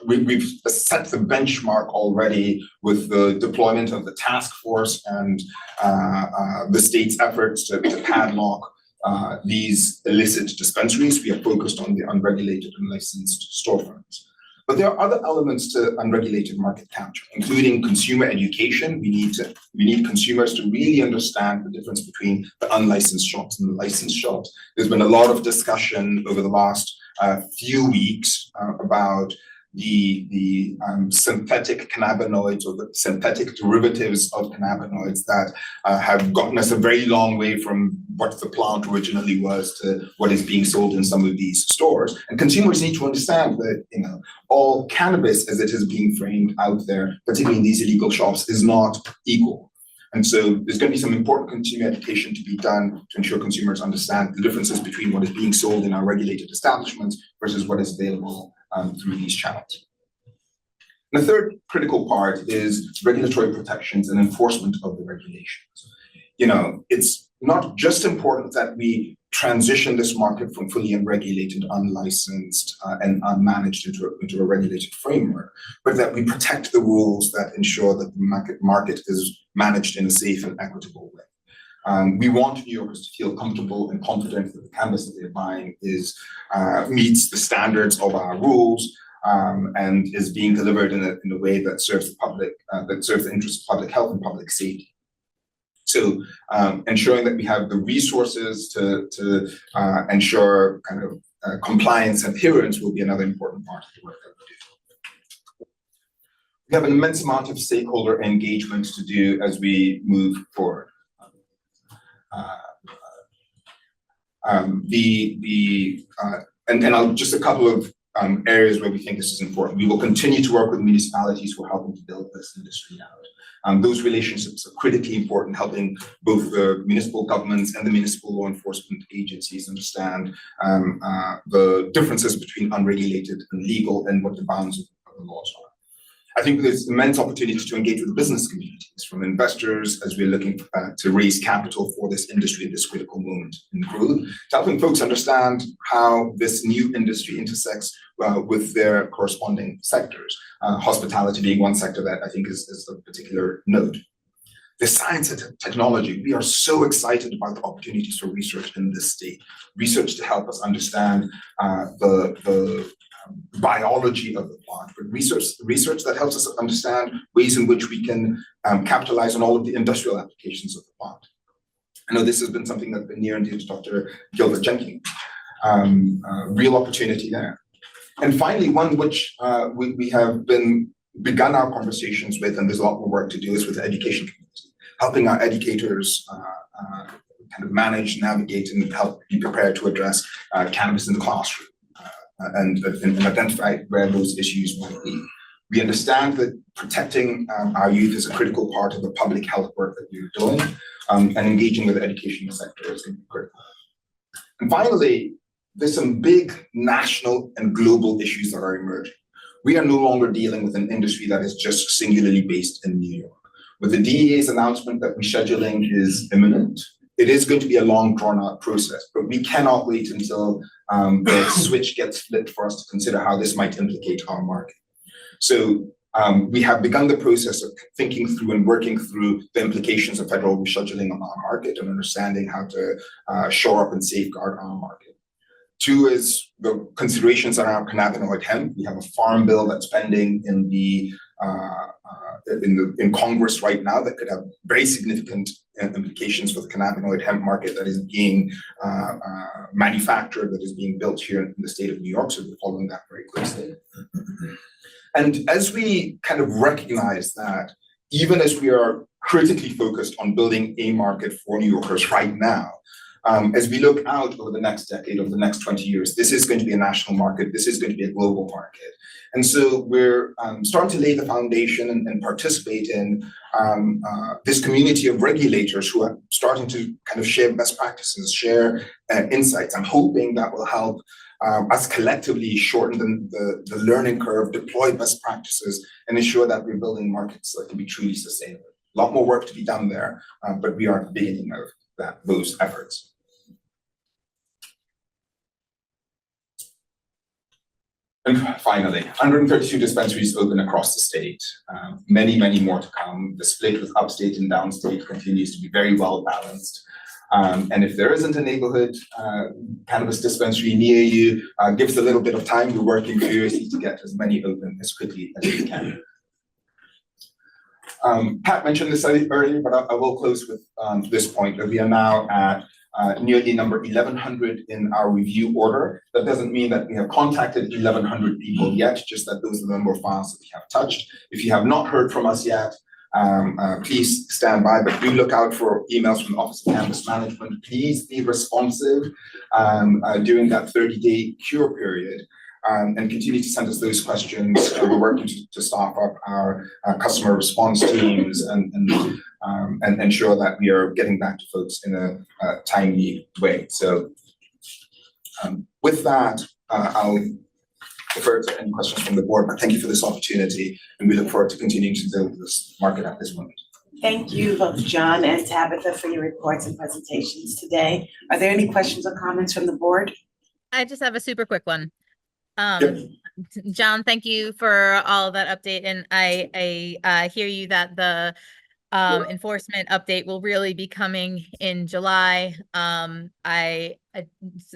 we've set the benchmark already with the deployment of the task force and the state's efforts to padlock these illicit dispensaries. We are focused on the unregulated and licensed storefronts. But there are other elements to unregulated market capture, including consumer education. We need consumers to really understand the difference between the unlicensed shops and the licensed shops. There's been a lot of discussion over the last few weeks about the synthetic cannabinoids or the synthetic derivatives of cannabinoids that have gotten us a very long way from what the plant originally was to what is being sold in some of these stores. And consumers need to understand that, you know, all cannabis as it is being framed out there, particularly in these illegal shops, is not equal. And so there's going to be some important consumer education to be done to ensure consumers understand the differences between what is being sold in our regulated establishments versus what is available through these channels. And the third critical part is regulatory protections and enforcement of the regulations. You know, it's not just important that we transition this market from fully unregulated, unlicensed, and unmanaged into a regulated framework, but that we protect the rules that ensure that the market is managed in a safe and equitable way. We want New Yorkers to feel comfortable and confident that the cannabis that they're buying meets the standards of our rules and is being delivered in a way that serves the public, that serves the interests of public health and public safety. So ensuring that we have the resources to ensure kind of compliance and adherence will be another important part of the work that we do. We have an immense amount of stakeholder engagement to do as we move forward. And I'll just a couple of areas where we think this is important. We will continue to work with municipalities who are helping to build this industry out. Those relationships are critically important, helping both the municipal governments and the municipal law enforcement agencies understand the differences between unregulated and legal and what the bounds of the laws are. I think there's immense opportunity to engage with the business communities, from investors as we're looking to raise capital for this industry at this critical moment in growth, to helping folks understand how this new industry intersects with their corresponding sectors, hospitality being one sector that I think is of particular note. The science and technology, we are so excited about the opportunities for research in this state, research to help us understand the biology of the plant, but research that helps us understand ways in which we can capitalize on all of the industrial applications of the plant. I know this has been something that's been near and dear to Dr. Gilbert Jenkins. Real opportunity there. And finally, one which we have begun our conversations with, and there's a lot more work to do, is with the education community, helping our educators kind of manage, navigate, and help be prepared to address cannabis in the classroom. And identify where those issues might be. We understand that protecting our youth is a critical part of the public health work that we're doing, and engaging with the education sector is going to be critical. And finally, there's some big national and global issues that are emerging. We are no longer dealing with an industry that is just singularly based in New York. With the DEA's announcement that rescheduling is imminent, it is going to be a long, drawn-out process, but we cannot wait until the switch gets flipped for us to consider how this might implicate our market. So we have begun the process of thinking through and working through the implications of federal rescheduling on our market and understanding how to shore up and safeguard our market. Two is the considerations around cannabinoid hemp. We have a farm bill that's pending in Congress right now that could have very significant implications for the cannabinoid hemp market that is being manufactured, that is being built here in the state of New York. So we're following that very closely. And as we kind of recognize that, even as we are critically focused on building a market for New Yorkers right now, as we look out over the next decade, over the next 20 years, this is going to be a national market. This is going to be a global market. And so we're starting to lay the foundation and participate in this community of regulators who are starting to kind of share best practices, share insights. I'm hoping that will help us collectively shorten the learning curve, deploy best practices, and ensure that we're building markets that can be truly sustainable. A lot more work to be done there, but we are at the beginning of those efforts. And finally, 132 dispensaries open across the state. Many more to come. The split with upstate and downstate continues to be very well balanced. And if there isn't a neighborhood cannabis dispensary near you, give us a little bit of time. We're working furiously to get as many open as quickly as we can. Pat mentioned this earlier, but I will close with this point that we are now at nearly number 1,100 in our review order. That doesn't mean that we have contacted 1,100 people yet, just that those are the number of files that we have touched. If you have not heard from us yet, please stand by, but do look out for emails from the Office of Cannabis Management. Please be responsive during that 30-day cure period. And continue to send us those questions. We're working to staff up our customer response teams and ensure that we are getting back to folks in a timely way. So with that, I'll defer to any questions from the board, but thank you for this opportunity, and we look forward to continuing to build this market at this moment. Thank you both John and Tabitha for your reports and presentations today. Are there any questions or comments from the board? I just have a super quick one. Yep. John, thank you for all of that update, and I hear you that the enforcement update will really be coming in July. I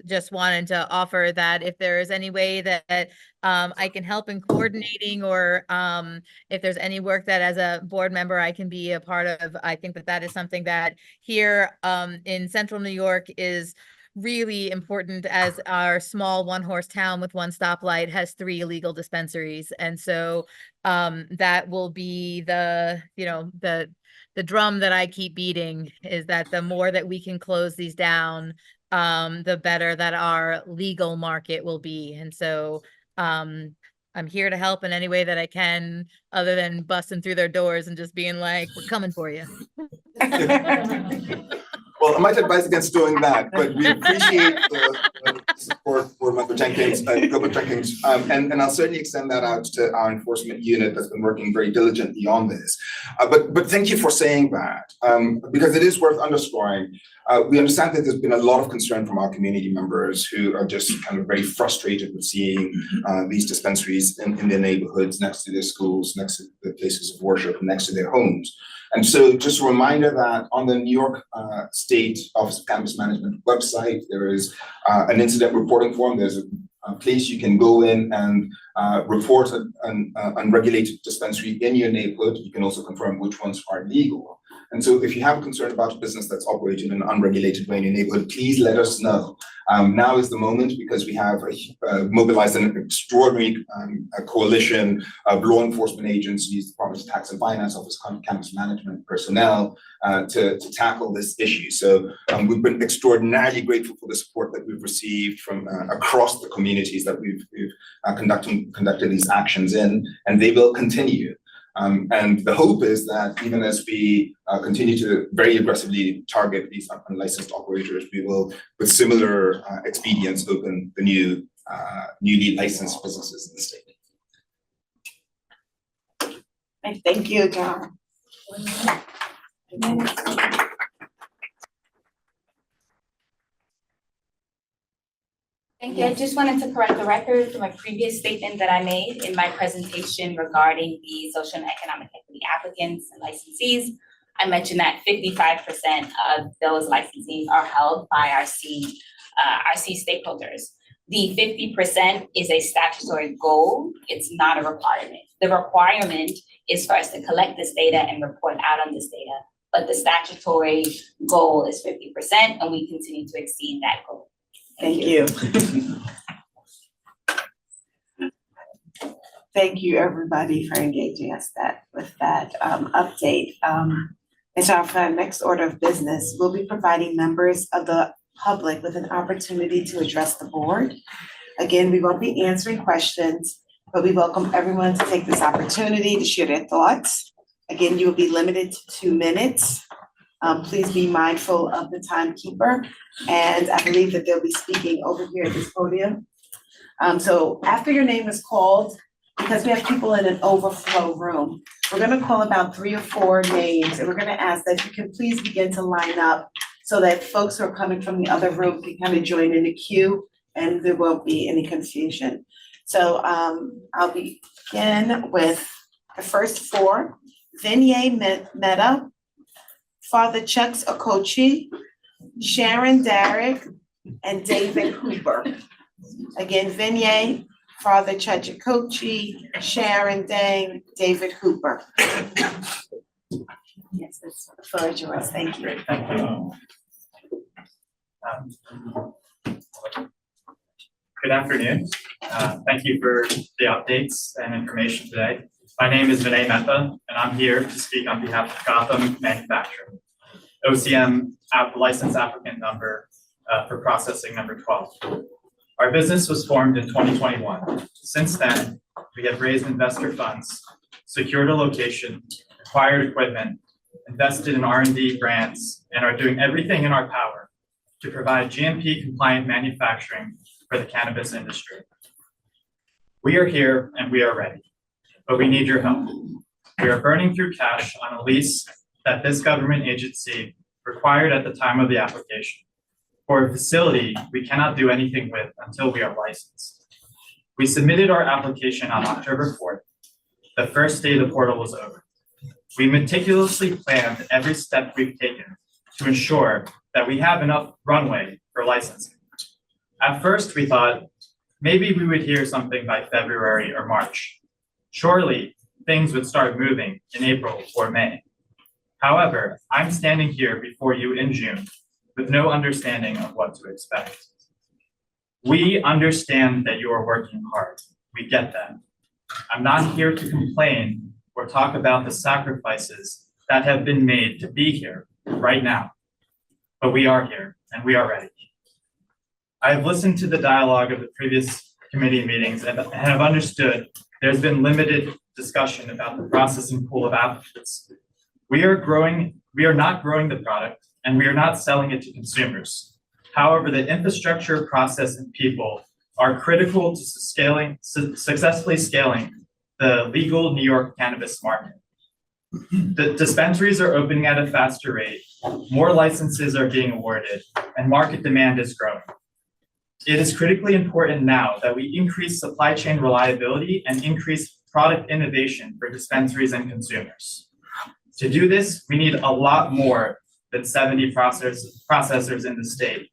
just wanted to offer that if there is any way that I can help in coordinating, or if there's any work that as a board member I can be a part of, I think that is something that here in Central New York is really important, as our small one-horse town with one stoplight has 3 illegal dispensaries. And so that will be the drum that I keep beating, is that the more that we can close these down, the better that our legal market will be. And so I'm here to help in any way that I can, other than busting through their doors and just being like, we're coming for you. Well, I might advise against doing that, but we appreciate the support, Board Member Jenkins, Gilbert Jenkins, and I'll certainly extend that out to our enforcement unit that's been working very diligently on this. But thank you for saying that, because it is worth underscoring. We understand that there's been a lot of concern from our community members who are just kind of very frustrated with seeing these dispensaries in their neighborhoods, next to their schools, next to the places of worship, next to their homes. And so just a reminder that on the New York State Office of Cannabis Management website, there is an incident reporting form. There's a place you can go in and report an unregulated dispensary in your neighborhood. You can also confirm which ones are legal. And so if you have a concern about a business that's operating in an unregulated way in your neighborhood, please let us know. Now is the moment, because we have mobilized an extraordinary coalition of law enforcement agencies, Department of Tax and Finance, Office of Cannabis Management personnel to tackle this issue. So we've been extraordinarily grateful for the support that we've received from across the communities that we've conducted these actions in, and they will continue. And the hope is that even as we continue to very aggressively target these unlicensed operators, we will, with similar expedients, open the newly licensed businesses in the state. Thank you, John. Thank you. I just wanted to correct the record from a previous statement that I made in my presentation regarding the social and economic equity applicants and licensees. I mentioned that 55% of those licensees are held by RC stakeholders. The 50% is a statutory goal. It's not a requirement. The requirement is for us to collect this data and report out on this data, but the statutory goal is 50%, and we continue to exceed that goal. Thank you. Thank you, everybody, for engaging us with that update. And so for our next order of business, we'll be providing members of the public with an opportunity to address the board. Again, we won't be answering questions, but we welcome everyone to take this opportunity to share their thoughts. Again, you will be limited to 2 minutes. Please be mindful of the timekeeper, and I believe that they'll be speaking over here at this podium. So after your name is called, because we have people in an overflow room, we're gonna call about 3 or 4 names, and we're gonna ask that you can please begin to line up so that folks who are coming from the other room can kind of join in the queue and there won't be any confusion. So I'll begin with the first 4, Vinye Mehta, Father Chucks Okochi, Sharon Derrick, and David Hooper. Again, Vinye, Father Chachakochi, Sharon Dang, David Hooper. Yes, that's the floor is yours. Thank you. Great, thank you. Good afternoon. Thank you for the updates and information today. My name is Vinay Mehta, and I'm here to speak on behalf of Gotham Manufacturing, OCM license applicant number for processing number 12. Our business was formed in 2021. Since then, we have raised investor funds, secured a location, acquired equipment, invested in R&D grants, and are doing everything in our power to provide GMP compliant manufacturing for the cannabis industry. We are here and we are ready, but we need your help. We are burning through cash on a lease that this government agency required at the time of the application for a facility we cannot do anything with until we are licensed. We submitted our application on October 4th, the first day the portal was open. We meticulously planned every step we've taken to ensure that we have enough runway for licensing. At first, we thought maybe we would hear something by February or March. Surely things would start moving in April or May. However, I'm standing here before you in June with no understanding of what to expect. We understand that you are working hard. We get that. I'm not here to complain or talk about the sacrifices that have been made to be here right now. But we are here and we are ready. I have listened to the dialogue of the previous committee meetings and have understood there's been limited discussion about the processing pool of applicants. We are not growing the product and we are not selling it to consumers. However, the infrastructure, process, and people are critical to successfully scaling the legal New York cannabis market. The dispensaries are opening at a faster rate, more licenses are being awarded, and market demand is growing. It is critically important now that we increase supply chain reliability and increase product innovation for dispensaries and consumers. To do this, we need a lot more than 70 processors in the state,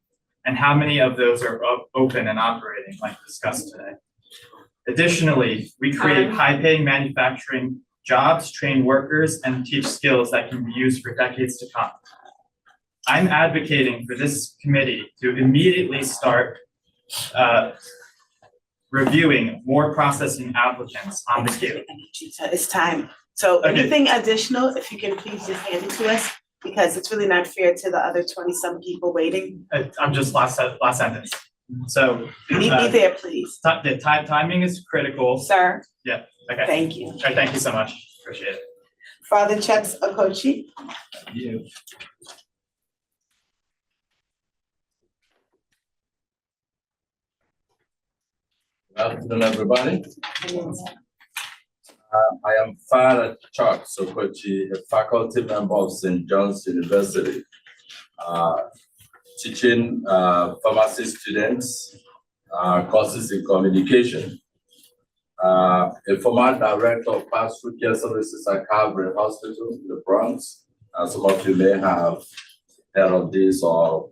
and how many of those are open and operating like discussed today. Additionally, we create high-paying manufacturing jobs, train workers, and teach skills that can be used for decades to come. I'm advocating for this committee to immediately start reviewing more processing applicants on the queue. It's time. So Okay. anything additional, if you can please just hand it to us, because it's really not fair to the other 20-some people waiting. I'm just last sentence. So Meet me there, please. the timing is critical. Sir, Okay. thank you. All right, thank you so much. Appreciate it. Father Chucks Okochi. Good afternoon, everybody. I am Father Chuck Sokochi, a faculty member of St. John's University, teaching pharmacy students courses in communication. A former director of pastoral care services at Calvary Hospital in the Bronx. Some of you may have heard of this or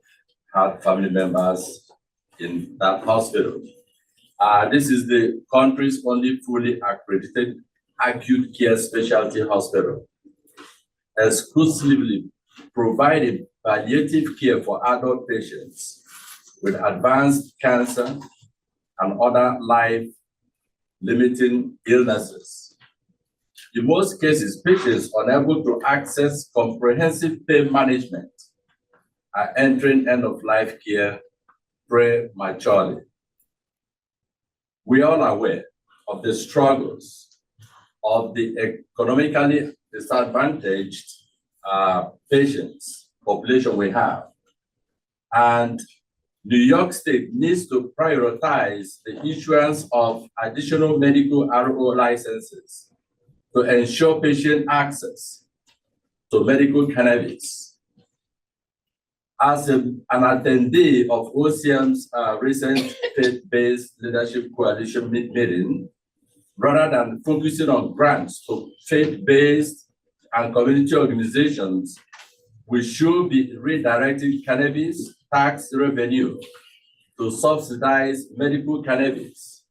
had family members in that hospital. This is the country's only fully accredited acute care specialty hospital, exclusively providing palliative care for adult patients with advanced cancer and other life-limiting illnesses. In most cases, patients unable to access comprehensive pain management are entering end-of-life care prematurely. We are all aware of the struggles of the economically disadvantaged patients population we have. And New York State needs to prioritize the issuance of additional medical RO licenses to ensure patient access to medical cannabis. As an attendee of OCM's recent faith-based leadership coalition meeting, rather than focusing on grants to faith-based and community organizations we should be redirecting cannabis tax revenue to subsidize medical cannabis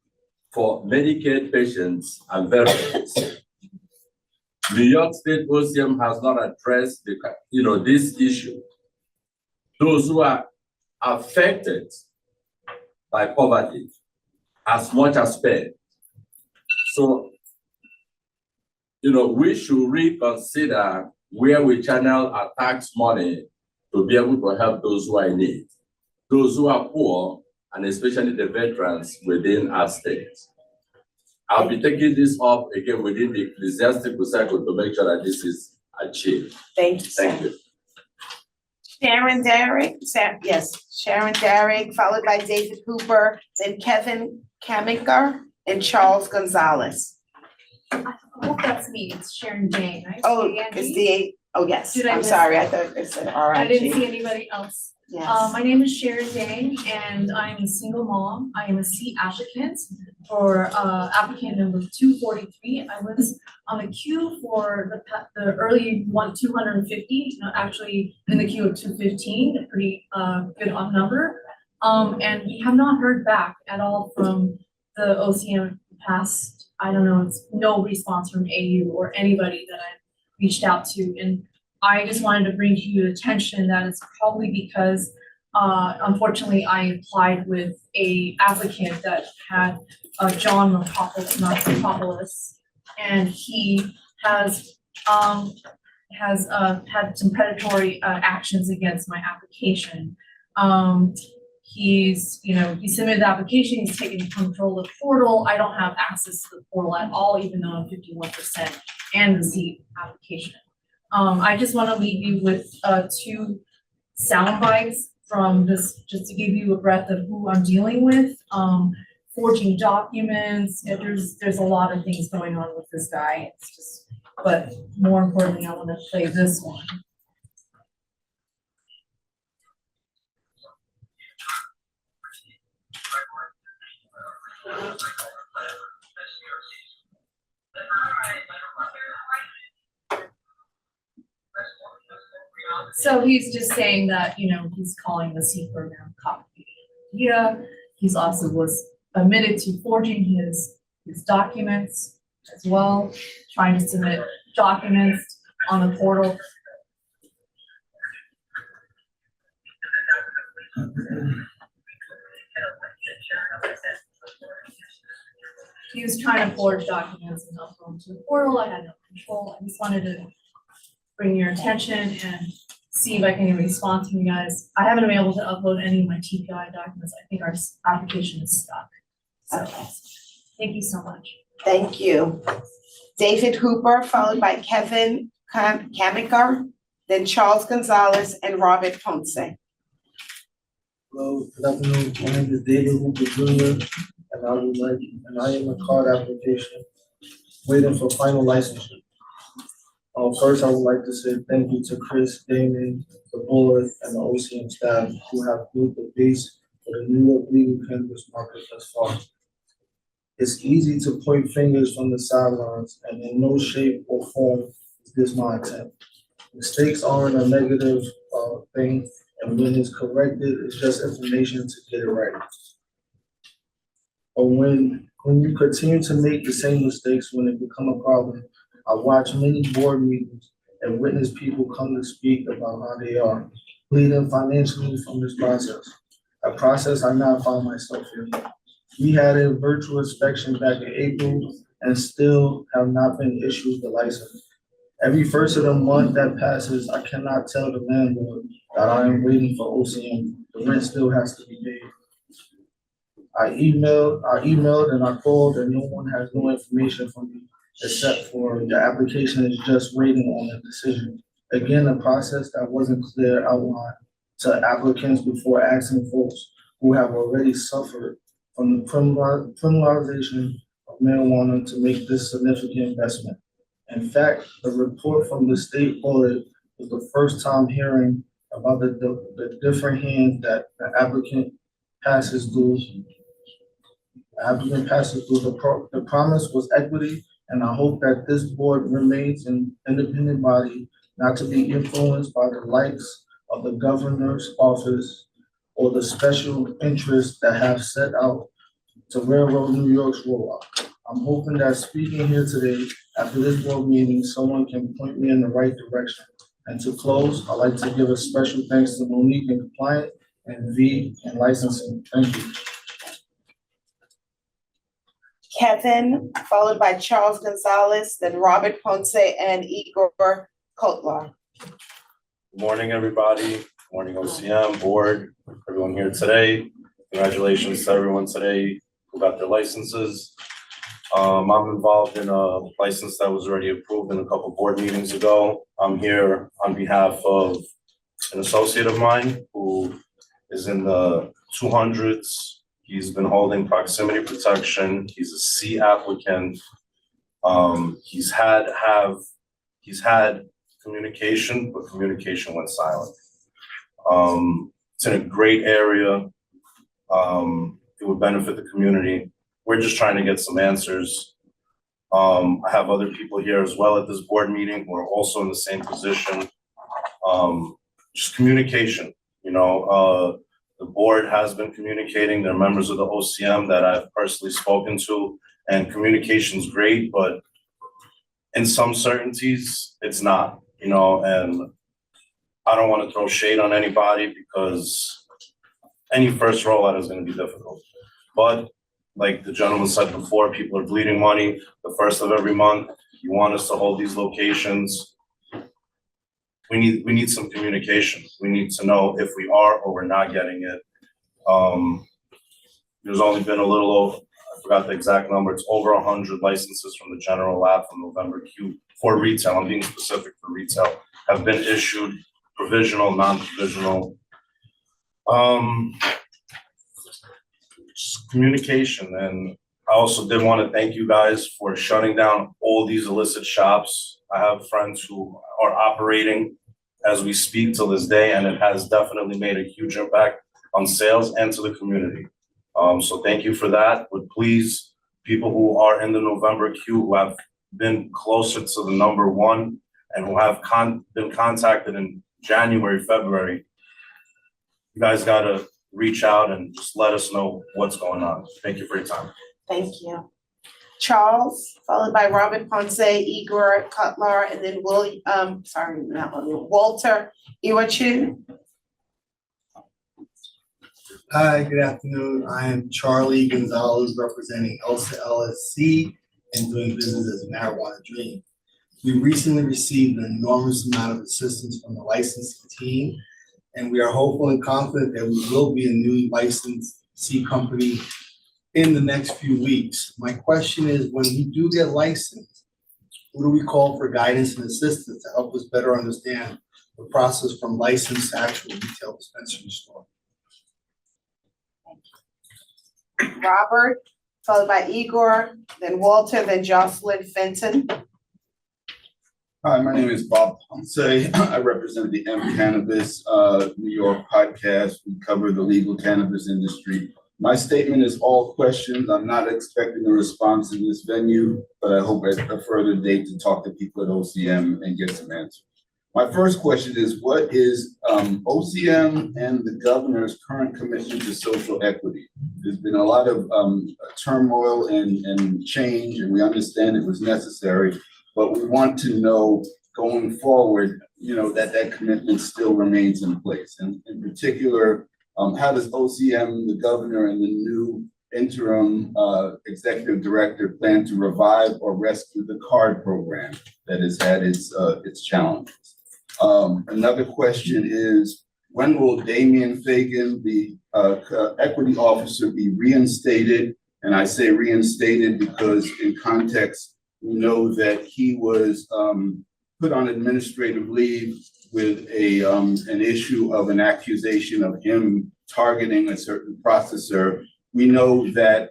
for Medicaid patients and veterans. New York State OCM has not addressed this issue. Those who are affected by poverty as much as spared. So, we should reconsider where we channel our tax money to be able to help those who are in need, those who are poor, and especially the veterans within our state. I'll be taking this up again within the ecclesiastical circle to make sure that this is achieved. Thank you. Thank you. Sharon Derrick, Sharon Derrick, followed by David Hooper, then Kevin Kamiker, and Charles Gonzalez. I hope that's me, it's Sharon Jane, right? Oh, C-A-N-D? yes, Did I I'm miss sorry, that? I thought it said I didn't see R-I-G. anybody else. Yes. My name is Sharon Dang, and I'm a single mom. I am a seat applicant for applicant number 243. I was on the queue for the early 250, actually in the queue of 215, a pretty good odd number. And we have not heard back at all from the OCM past, I don't know, it's no response from AU or anybody that I've reached out to. And I just wanted to bring to your attention that it's probably because, unfortunately, I applied with a applicant that had John Markopoulos, and he has had some predatory actions against my application. He submitted the application, he's taken control of the portal. I don't have access to the portal at all, even though I'm 51% and the seat application. I just want to leave you with two sound bites from this, just to give you a breath of who I'm dealing with. Forging documents, there's a lot of things going on with this guy. It's just, but more importantly, I want to play this one. So he's just saying that, he's calling the C program copy. Yeah, he's also was admitted to forging his documents as well, trying to submit documents on the portal. He was trying to forge documents and upload them to the portal. I had no control. I just wanted to bring your attention and see if I can get a response from you guys. I haven't been able to upload any of my TPI documents. I think our application is stuck. So, thank you so much. Thank you. David Hooper, followed by Kevin Kamiker, then Charles Gonzalez and Robert Ponce. Hello, good afternoon. My name is David Hooper Jr. and I am a card application waiting for final licensure. First, I would like to say thank you to Chris, Damon, the board, and the OCM staff who have built the base for the New York legal cannabis market thus far. It's easy to point fingers from the sidelines, and in no shape or form is this my attempt. Mistakes aren't a negative thing, and when it's corrected, it's just information to get it right. But when you continue to make the same mistakes when it become a problem, I watch many board meetings and witness people come to speak about how they are bleeding financially from this process, a process I now find myself in. We had a virtual inspection back in April and still have not been issued the license. Every first of the month that passes, I cannot tell the landlord that I am waiting for OCM. The rent still has to be paid. I emailed and I called, and no one has no information from me except for the application is just waiting on a decision. Again, a process that wasn't clear outlined to applicants before asking folks who have already suffered from the criminalization of marijuana to make this significant investment. In fact, the report from the state audit was the first time hearing about the different hands that the applicant passes through. The promise was equity, and I hope that this board remains an independent body not to be influenced by the likes of the governor's office or the special interests that have set out to railroad New York's rollout. I'm hoping that speaking here today, after this board meeting, someone can point me in the right direction. And to close, I'd like to give a special thanks to Monique in compliance and V in licensing. Thank you. Kevin, followed by Charles Gonzalez, then Robert Ponce and Igor Kotlar. Good morning, everybody. Good morning, OCM, board, everyone here today. Congratulations to everyone today who got their licenses. I'm involved in a license that was already approved in a couple board meetings ago. I'm here on behalf of an associate of mine who is in the 200s. He's been holding proximity protection. He's a C applicant. He's had communication, but communication went silent. It's in a great area. It would benefit the community. We're just trying to get some answers. I have other people here as well at this board meeting who are also in the same position. Just communication, you know, the board has been communicating. They're members of the OCM that I've personally spoken to, and communication's great, but in some certainties, it's not, you know, and I don't want to throw shade on anybody because any first rollout is going to be difficult. But like the gentleman said before, people are bleeding money the first of every month. You want us to hold these locations. We need some communication. We need to know if we are or we're not getting it. There's only been a little over, I forgot the exact number, it's over 100 licenses from the general lab from November Q for retail, I'm being specific for retail, have been issued, provisional, non-provisional. Just communication, and I also did want to thank you guys for shutting down all these illicit shops. I have friends who are operating as we speak till this day, and it has definitely made a huge impact on sales and to the community. So thank you for that. But please, people who are in the November queue who have been closer to the number one and who have been contacted in January, February, you guys gotta reach out and just let us know what's going on. Thank you for your time. Thank you. Charles, followed by Robert Ponce, Igor Cutler, and then Walter Iwachu. Hi, good afternoon. I am Charlie Gonzalez, representing ELSA LSC and doing business as Marijuana Dream. We recently received an enormous amount of assistance from the licensing team, and we are hopeful and confident that we will be a newly licensed C company in the next few weeks. My question is, when we do get licensed, who do we call for guidance and assistance to help us better understand the process from license to actual retail dispensary store? Robert, followed by Igor, then Walter, then Jocelyn Fenton. Hi, my name is Bob Ponce. I represent the Cannabis New York podcast. We cover the legal cannabis industry. My statement is all questions. I'm not expecting a response in this venue, but I hope at a further date to talk to people at OCM and get some answers. My first question is, what is OCM and the governor's current commitment to social equity? There's been a lot of turmoil and change, and we understand it was necessary, but we want to know going forward, you know, that commitment still remains in place. And in particular, how does OCM, the governor, and the new interim executive director plan to revive or rescue the card program that has had its challenges? Another question is, when will Damian Fagan, the equity officer, be reinstated? And I say reinstated because in context, we know that he was put on administrative leave with an issue of an accusation of him targeting a certain processor. We know that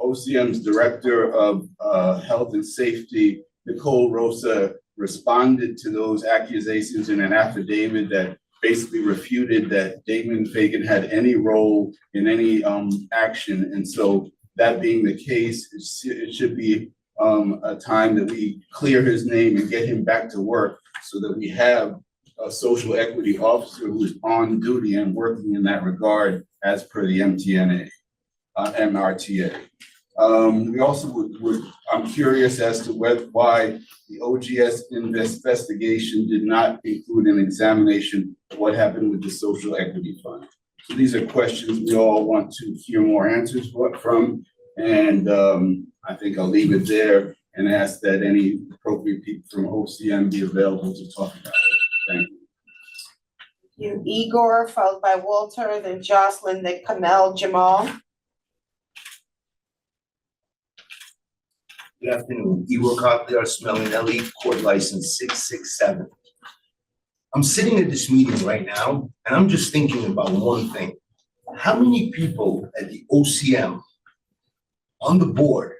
OCM's director of health and safety, Nicole Rosa, responded to those accusations in an affidavit that basically refuted that Damon Fagan had any role in any action. And so that being the case, it should be a time that we clear his name and get him back to work so that we have a social equity officer who is on duty and working in that regard as per the MRTA. We also I'm curious as to why the OGS investigation did not include an examination of what happened with the social equity fund. So these are questions we all want to hear more answers from, and I think I'll leave it there and ask that any appropriate people from OCM be available to talk about it. Thank you. Igor, followed by Walter, then Jocelyn, then Kamel, Jamal. Good afternoon, Igor Cochlear, Smellinelli, court license 667. I'm sitting at this meeting right now, and I'm just thinking about one thing. How many people at the OCM, on the board,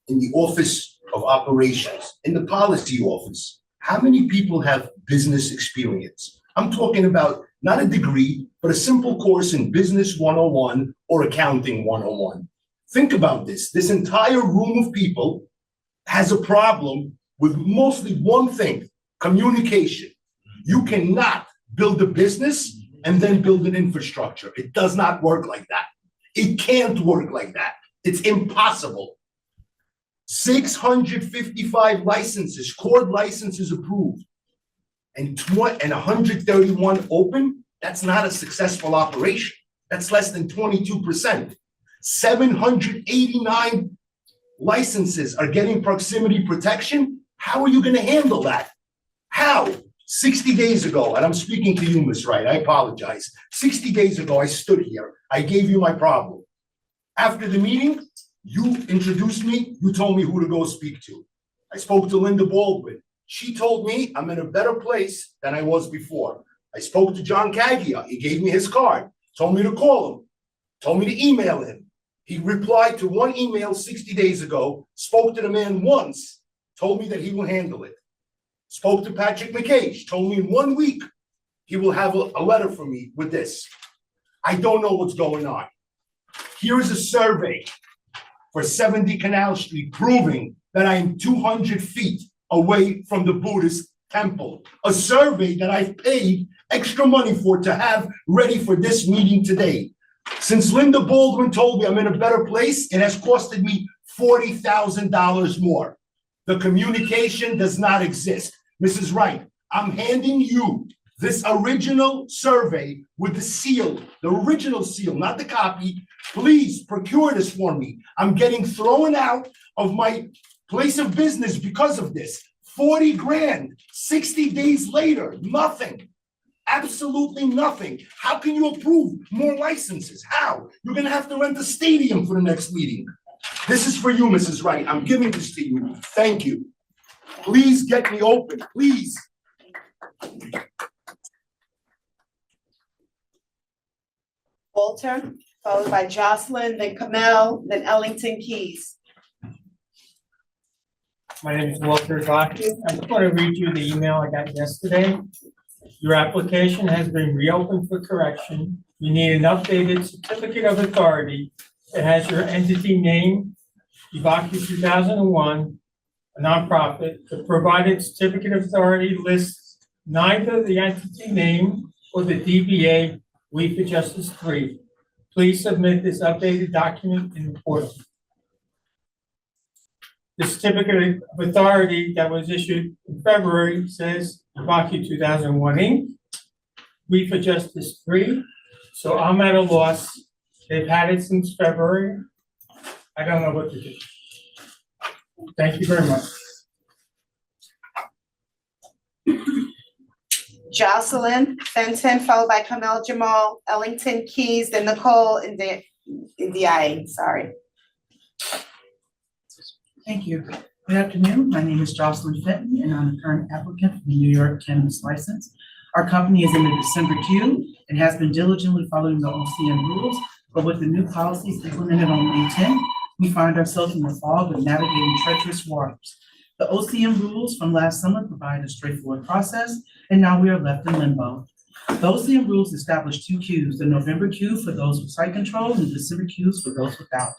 in the Office of Operations, in the policy office, how many people have business experience? I'm talking about not a degree, but a simple course in Business 101 or Accounting 101. Think about this. This entire room of people has a problem with mostly one thing, communication. You cannot build a business and then build an infrastructure. It does not work like that. It can't work like that. It's impossible. 655 licenses, cord licenses approved, and 131 open. That's not a successful operation. That's less than 22%. 789 licenses are getting proximity protection. How are you going to handle that? How? 60 days ago, and I'm speaking to you, Ms. Wright, I apologize. 60 days ago, I stood here. I gave you my problem. After the meeting, you introduced me. You told me who to go speak to. I spoke to Linda Baldwin. She told me I'm in a better place than I was before. I spoke to John Cagia. He gave me his card, told me to call him, told me to email him. He replied to one email 60 days ago, spoke to the man once, told me that he will handle it. Spoke to Patrick McCage, told me in 1 week he will have a letter for me with this. I don't know what's going on. Here is a survey for 70 Canal Street proving that I am 200 feet away from the Buddhist temple. A survey that I've paid extra money for to have ready for this meeting today. Since Linda Baldwin told me I'm in a better place, it has costed me $40,000 more. The communication does not exist. Mrs. Wright, I'm handing you this original survey with the seal, the original seal, not the copy. Please procure this for me. I'm getting thrown out of my place of business because of this. 40 grand, 60 days later, nothing. Absolutely nothing. How can you approve more licenses? How? You're gonna have to rent a stadium for the next meeting. This is for you, Mrs. Wright. I'm giving this to you. Thank you. Please get me open, please. Walter, followed by Jocelyn, then Kamel, then Ellington Keys. My name is Walter Gotcha. I just want to read you the email I got yesterday. Your application has been reopened for correction. You need an updated certificate of authority that has your entity name, Evacu 2001, a nonprofit. The provided certificate of authority lists neither the entity name or the DBA We for Justice 3. Please submit this updated document in the portal. The certificate of authority that was issued in February says Evacu 2001 Inc. We for Justice 3. So I'm at a loss. They've had it since February. I don't know what to do. Thank you very much. Jocelyn Fenton, followed by Kamel Jamal, Ellington Keys, then Nicole, and then Ndiaye, sorry. Thank you. Good afternoon. My name is Jocelyn Fenton, and I'm the current applicant for the New York cannabis license. Our company is in the December queue and has been diligently following the OCM rules, but with the new policies implemented on May 10, we find ourselves in the fog of navigating treacherous waters. The OCM rules from last summer provide a straightforward process, and now we are left in limbo. The OCM rules establish two queues, the November queue for those with site control and the December queues for those without.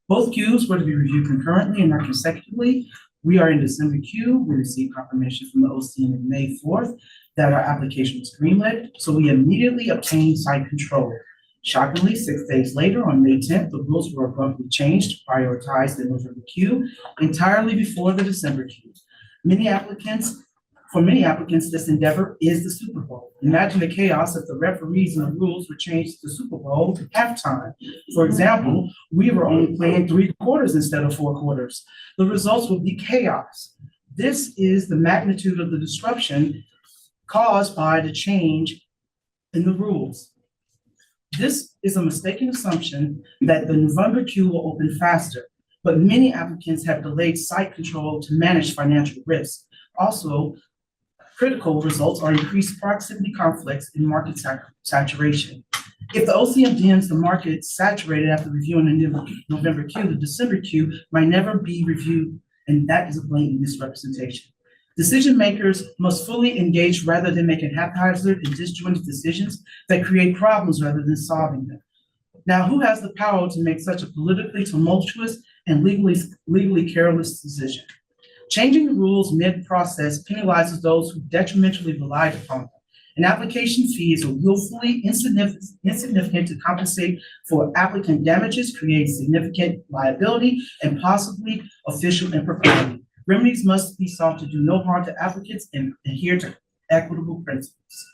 Both queues were to be reviewed concurrently and not consecutively, We are in December queue. We received confirmation from the OCM on May 4th that our application was greenlit, so we immediately obtained site control. Shockingly, 6 days later, on May 10th, the rules were abruptly changed to prioritize the November queue entirely before the December queue. For many applicants, this endeavor is the Super Bowl. Imagine the chaos if the referees and the rules were changed to the Super Bowl halftime. For example, we were only playing 3 quarters instead of 4 quarters. The results would be chaos. This is the magnitude of the disruption caused by the change in the rules. This is a mistaken assumption that the November queue will open faster, but many applicants have delayed site control to manage financial risk. Also, critical results are increased proximity conflicts in market saturation. If the OCM deems the market saturated after reviewing the November queue, the December queue might never be reviewed, and that is a blatant misrepresentation. Decision makers must fully engage rather than making haphazard and disjointed decisions that create problems rather than solving them. Now, who has the power to make such a politically tumultuous and legally careless decision? Changing the rules mid-process penalizes those who detrimentally relied upon them. An application fee is willfully insignificant to compensate for applicant damages, creates significant liability, and possibly official impropriety. Remedies must be sought to do no harm to applicants and adhere to equitable principles.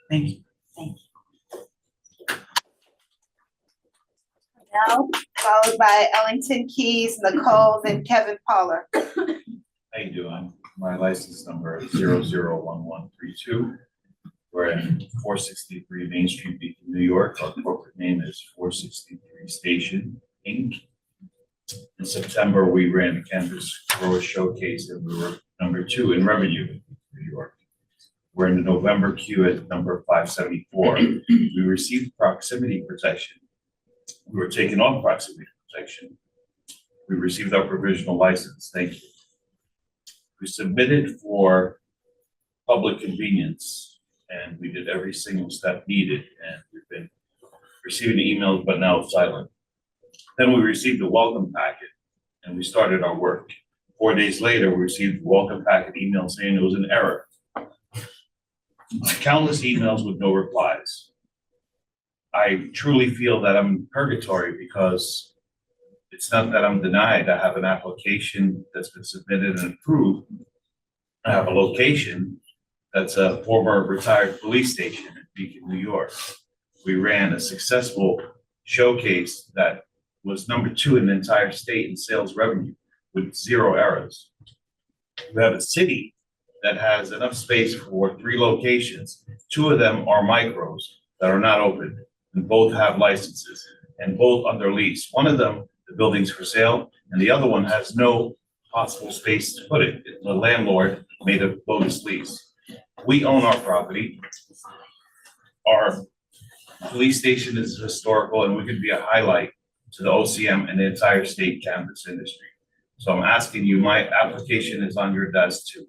Thank you. Thank you. Now, followed by Ellington Keys, Nicole, then Kevin Poller. How you doing? My license number is 001132. We're in 463 Main Street, Beacon, New York. Our corporate name is 463 Station, Inc. In September, we ran the Cannabis Grower Showcase and we were number 2 in revenue, New York. We're in the November queue at number 574. We received proximity protection. We were taken off proximity protection. We received our provisional license. Thank you. We submitted for public convenience and we did every single step needed, and we've been receiving emails but now silent. Then we received a welcome packet and we started our work. 4 days later, we received a welcome packet email saying it was an error. Countless emails with no replies. I truly feel that I'm in purgatory because it's not that I'm denied. I have an application that's been submitted and approved. I have a location that's a former retired police station in Beacon, New York. We ran a successful showcase that was number 2 in the entire state in sales revenue with 0 errors. We have a city that has enough space for 3 locations. 2 of them are micros that are not open, and both have licenses and both under lease. One of them, the building's for sale, and the other one has no possible space to put it. The landlord made a bogus lease. We own our property. Our police station is historical and we could be a highlight to the OCM and the entire state cannabis industry. So I'm asking you, my application is on your desk to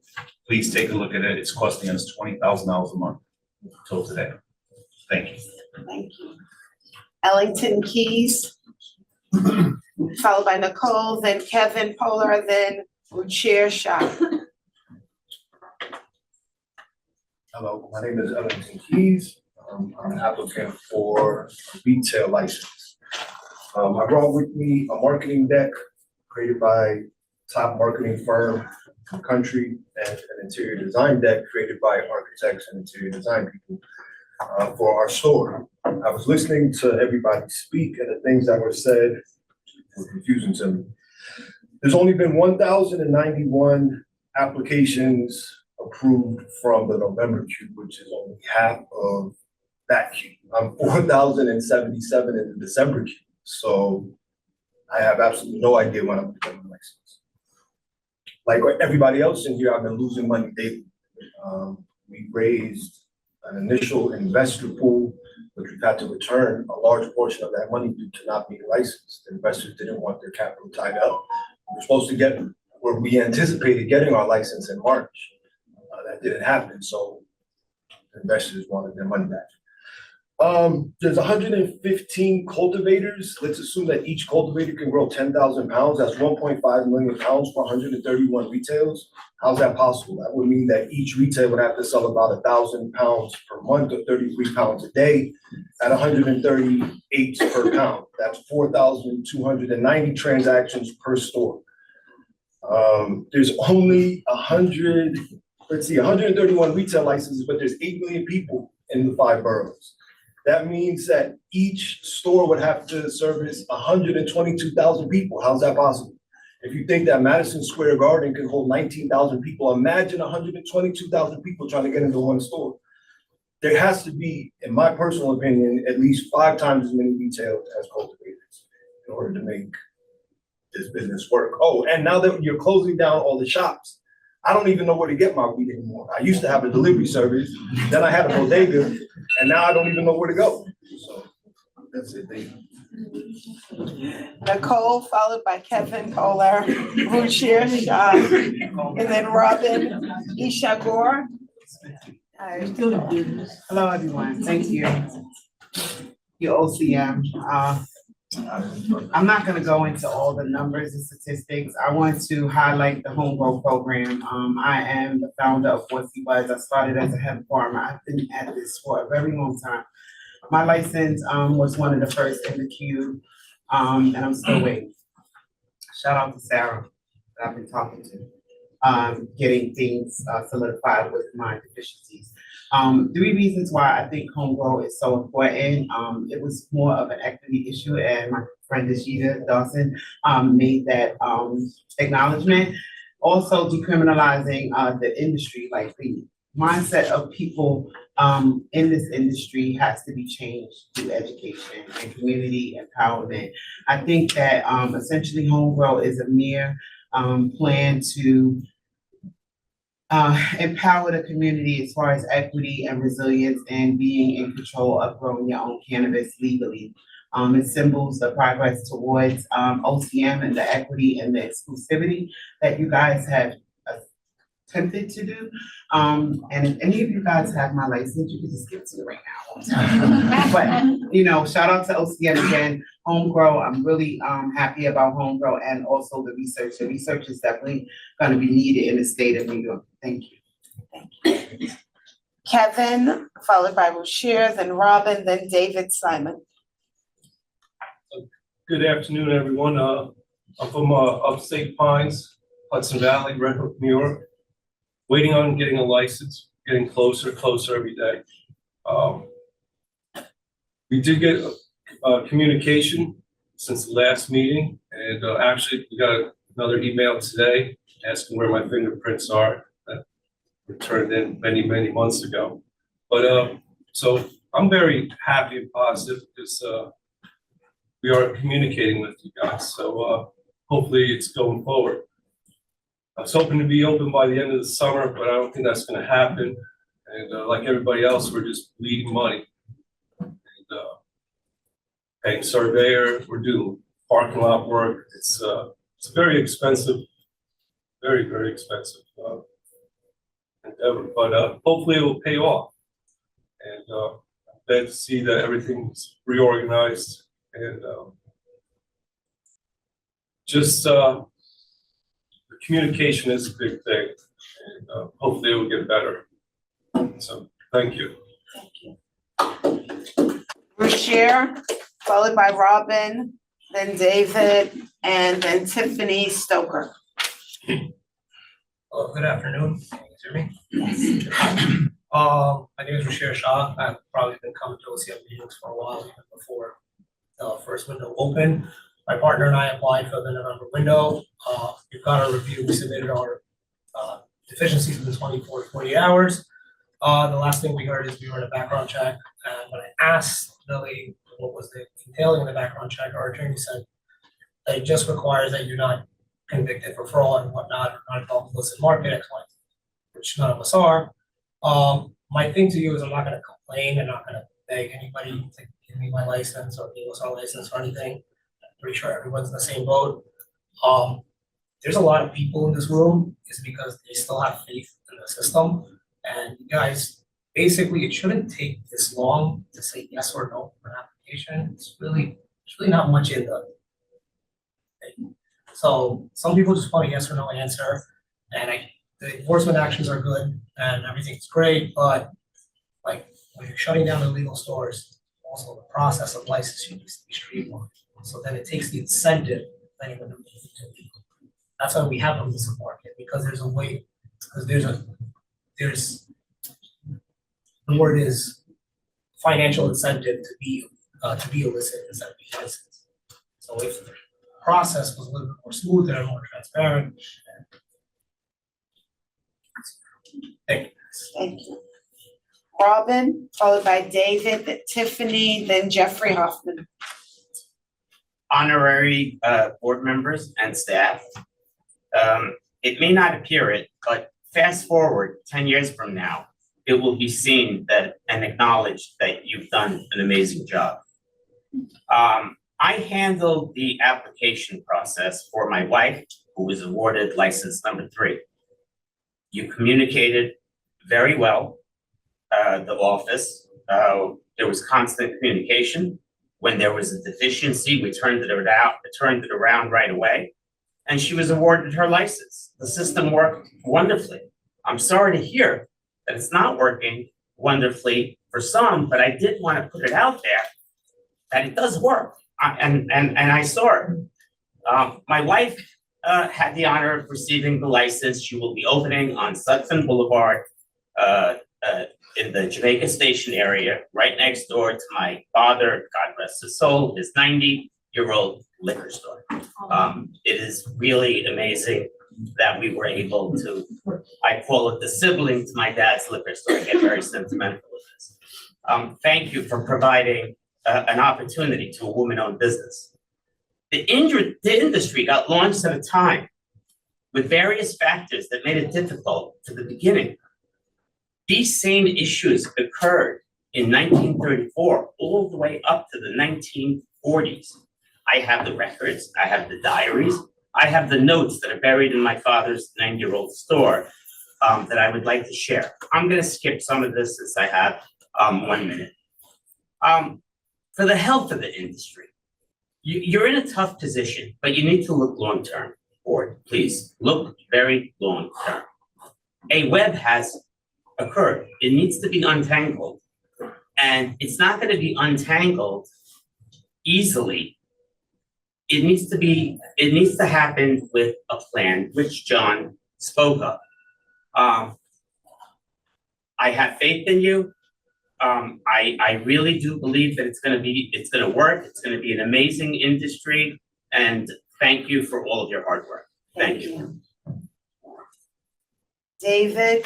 please take a look at it. It's costing us $20,000 a month until today. Thank you. Thank you. Ellington Keys, followed by Nicole, then Kevin Poller, then Chair Shah. Hello, my name is Ellington Keys. I'm an applicant for a retail license. I brought with me a marketing deck created by top marketing firm in the country and an interior design deck created by architects and interior design people for our store. I was listening to everybody speak and the things that were said were confusing to me. There's only been 1,091 applications approved from the November queue, which is only half of that queue. I'm 4,077 in the December queue, so I have absolutely no idea when I'm getting my license. Like everybody else in here, I've been losing money daily. We raised an initial investor pool, but we've had to return a large portion of that money due to not being licensed. The investors didn't want their capital tied up. We're supposed to get where we anticipated getting our license in March. That didn't happen, so investors wanted their money back. There's 115 cultivators. Let's assume that each cultivator can grow 10,000 pounds. That's 1.5 million pounds for 131 retails. How's that possible? That would mean that each retail would have to sell about 1,000 pounds per month or 33 pounds a day at 138 per pound. That's 4,290 transactions per store. There's only 131 retail licenses, but there's 8 million people in the 5 boroughs. That means that each store would have to service 122,000 people. How's that possible? If you think that Madison Square Garden can hold 19,000 people, imagine 122,000 people trying to get into one store. There has to be, in my personal opinion, at least 5 times as many retail as cultivators in order to make this business work. Oh, and now that you're closing down all the shops, I don't even know where to get my weed anymore. I used to have a delivery service, then I had a bodega, and now I don't even know where to go. So that's it. Thank you. Nicole, followed by Kevin Kohler, Ruchir Shah, and then Robin Ishagor. Hello, everyone. Thank you. Your OCM. I'm not going to go into all the numbers and statistics. I want to highlight the home grow program. I am the founder of What He Was. I started as a hemp farmer. I've been at this for a very long time. My license was one of the first in the queue, and I'm still waiting. Shout out to Sarah that I've been talking to, getting things solidified with my deficiencies. 3 reasons why I think home grow is so important. It was more of an equity issue, and my friend Ashita Dawson made that acknowledgement. Also, decriminalizing the industry, like the mindset of people in this industry has to be changed through education and community empowerment. I think that essentially home grow is a mere plan to empower the community as far as equity and resilience and being in control of growing your own cannabis legally. It symbols the progress towards OCM and the equity and the exclusivity that you guys have attempted to do. And if any of you guys have my license, you can just give it to me right now. But, you know, shout out to OCM again, home grow. I'm really happy about home grow and also the research. The research is definitely going to be needed in the state of New York. Thank you. Thank you. Kevin, followed by Ruchir, then Robin, then David Simon. Good afternoon, everyone. I'm from upstate Pines, Hudson Valley, Red Hook, New York. Waiting on getting a license, getting closer every day. We did get communication since the last meeting, and actually we got another email today asking where my fingerprints are that were turned in many months ago. But so I'm very happy and positive because we are communicating with you guys. So hopefully it's going forward. I was hoping to be open by the end of the summer, but I don't think that's going to happen. And like everybody else, we're just bleeding money. And paying surveyor, we're doing parking lot work. It's very expensive, very expensive endeavor. But hopefully it will pay off. And I'm glad to see that everything's reorganized and communication is a big thing, and hopefully it will get better. So, thank you. Thank you. Ruchir, followed by Robin, then David, and then Tiffany Stoker. Good afternoon. Can you hear me? Yes. My name is Ruchir Shah. I've probably been coming to OCM meetings for a while, even before the first window opened. My partner and I applied for the November window. We've got our review. We submitted our deficiencies within 24 to 48 hours. The last thing we heard is we were in a background check. And when I asked the lady what was the entailing in the background check, our attorney said that it just requires that you're not convicted for fraud and whatnot, or not involved in illicit market, X, Y, which none of us are. My thing to you is I'm not going to complain. I'm not going to beg anybody to give me my license or give us our license or anything. Pretty sure everyone's in the same boat. There's a lot of people in this room is because they still have faith in the system, and you guys basically, it shouldn't take this long to say yes or no for an application. It's really not much in the thing. So some people just want a yes or no answer, and the enforcement actions are good and everything's great, but like when you're shutting down illegal stores, also the process of licensing needs to be streamlined. So then it takes the incentive of anyone to move to legal. That's why we have a illicit market, because there's a way, because there's the word is financial incentive to be illicit instead of be licensed. So if the process was a little bit more smoother and more transparent. Thank you. Thank you. Robin, followed by David, then Tiffany, then Jeffrey Hoffman. Honorary board members and staff. It may not appear it, but fast forward 10 years from now, it will be seen that and acknowledged that you've done an amazing job. I handled the application process for my wife, who was awarded license number 3. You communicated very well, the office. There was constant communication. When there was a deficiency, we turned it around right away, and she was awarded her license. The system worked wonderfully. I'm sorry to hear that it's not working wonderfully for some, but I did want to put it out there that it does work. And I saw it. My wife had the honor of receiving the license. She will be opening on Sutphin Boulevard in the Jamaica Station area, right next door to my father, God rest his soul, his 90-year-old liquor store. It is really amazing that we were able to, I call it the sibling to my dad's liquor store. I get very sentimental with this. Thank you for providing an opportunity to a woman-owned business. The industry got launched at a time with various factors that made it difficult to the beginning. These same issues occurred in 1934 all the way up to the 1940s. I have the records, I have the diaries, I have the notes that are buried in my father's 90-year-old store that I would like to share. I'm gonna skip some of this since I have 1 minute. For the health of the industry, you're in a tough position, but you need to look long-term. Board, please, look very long-term. A web has occurred. It needs to be untangled. And it's not gonna be untangled easily. It needs to happen with a plan, which John spoke of. I have faith in you. I really do believe that it's gonna work. It's gonna be an amazing industry, and thank you for all of your hard work. Thank you. David,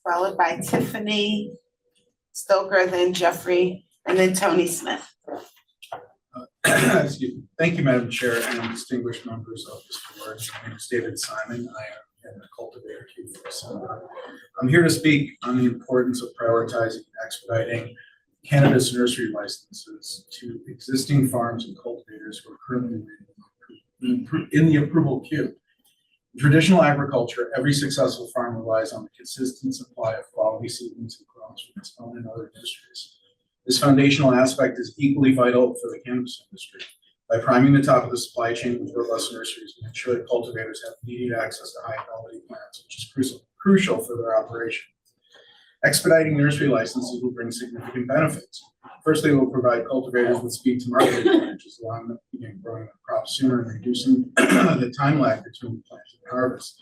followed by Tiffany Stoker, then Jeffrey, and then Tony Smith. Excuse me. Thank you, Madam Chair and distinguished members of this board. My name is David Simon. I am a cultivator here for December. I'm here to speak on the importance of prioritizing and expediting cannabis nursery licenses to existing farms and cultivators who are currently in the approval queue. In traditional agriculture, every successful farm relies on the consistent supply of quality seedlings and crops from its own and other industries. This foundational aspect is equally vital for the cannabis industry. By priming the top of the supply chain with robust nurseries, we ensure that cultivators have immediate access to high-quality plants, which is crucial for their operation. Expediting nursery licenses will bring significant benefits. Firstly, it will provide cultivators with speed to market advantages, allowing them to begin growing the crop sooner and reducing the time lag between planting and harvest.